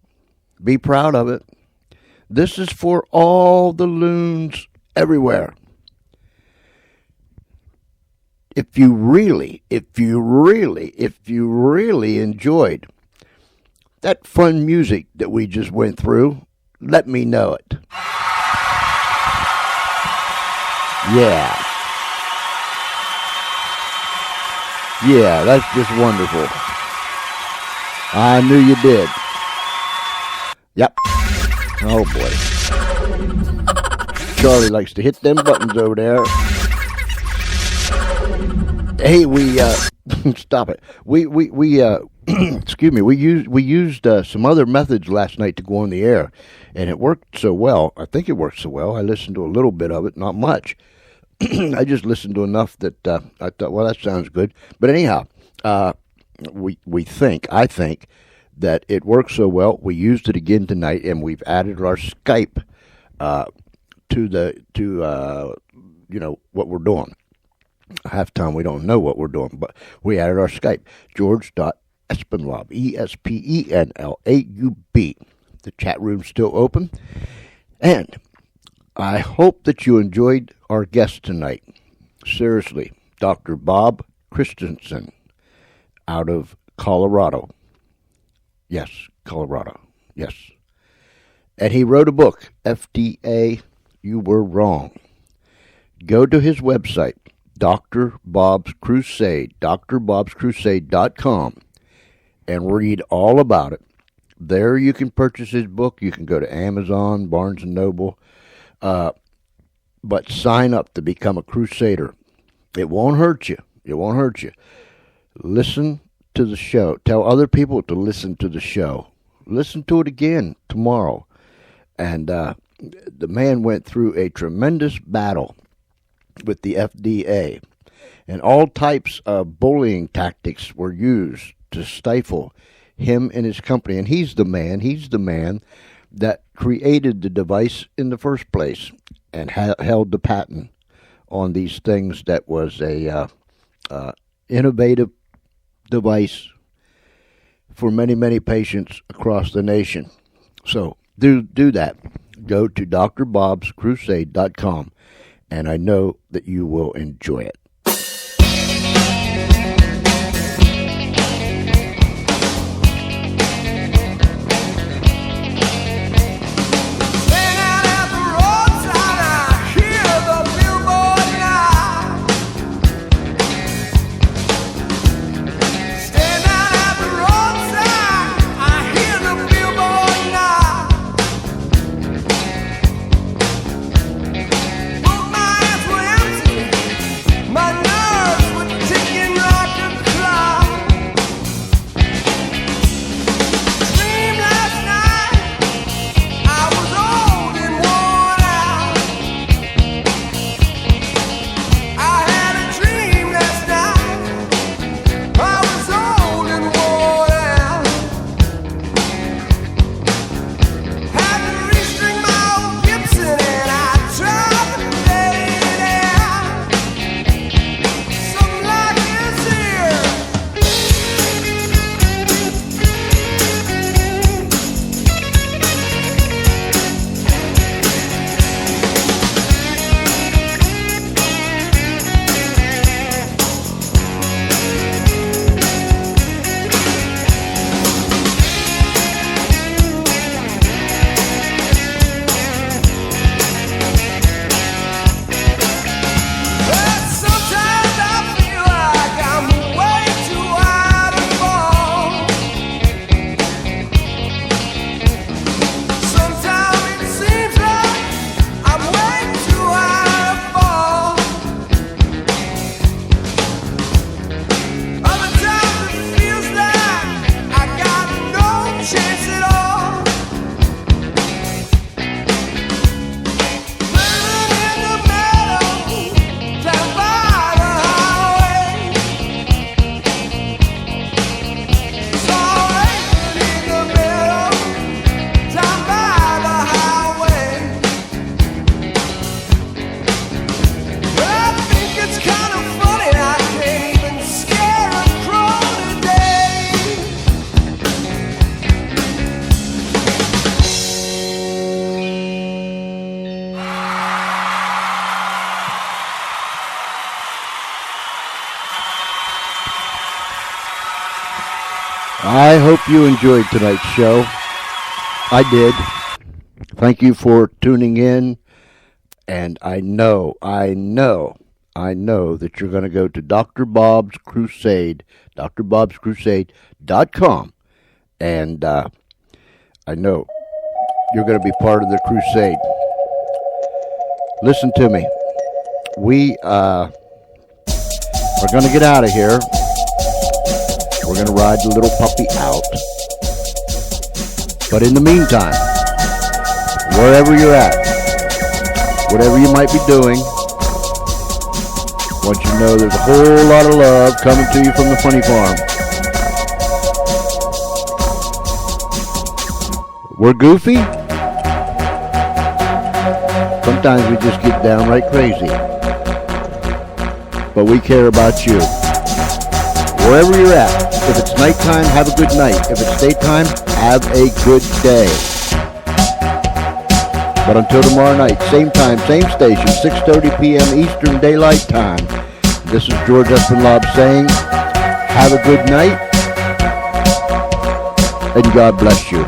be proud of it. This is for all the loons everywhere. If you really enjoyed that fun music that we just went through, let me know it. Yeah, that's just wonderful. I knew you did. Yep. Oh, boy. Charlie likes to hit them buttons over there. Hey, we stop it. We excuse me. We used some other methods last night to go on the air, and it worked so well. I think it worked so well. I listened to a little bit of it, not much. I just listened to enough that I thought, well, that sounds good. But anyhow, I think that it worked so well. We used it again tonight, and we've added our Skype to what we're doing. Half time we don't know what we're doing, but we added our Skype, George.Espenlaub, Espenlaub. The chat room's still open, and I hope that you enjoyed our guest tonight. Seriously, Dr. Bob Christensen out of Colorado. Yes, Colorado. Yes. And he wrote a book, FDA, You Were Wrong. Go to his website, Dr. Bob's Crusade, drbobscrusade.com, and read all about it. There you can purchase his book. You can go to Amazon, Barnes & Noble, but sign up to become a Crusader. It won't hurt you. It won't hurt you. Listen to the show. Tell other people to listen to the show. Listen to it again tomorrow. And the man went through a tremendous battle with the FDA, and all types of bullying tactics were used to stifle him and his company. And he's the man that created the device in the first place and held the patent on these things. That was a innovative device for many, many patients across the nation. So do that. Go to drbobscrusade.com. And I know that you will enjoy it. My I hope you enjoyed tonight's show. I did. Thank you for tuning in. And I know that you're going to go to Dr. Bob's Crusade, drbobscrusade.com. And I know you're going to be part of the crusade. Listen to me. We are going to get out of here. We're going to ride the little puppy out. But in the meantime, wherever you're at, whatever you might be doing, I want you to know there's a whole lot of love coming to you from the Funny Farm. We're goofy. Sometimes we just get downright crazy. But we care about you. Wherever you're at, if it's nighttime, have a good night. If it's daytime, have a good day. But until tomorrow night, same time, same station, 6:30 p.m. Eastern Daylight Time. This is George Espinlob saying, have a good night, and God bless you.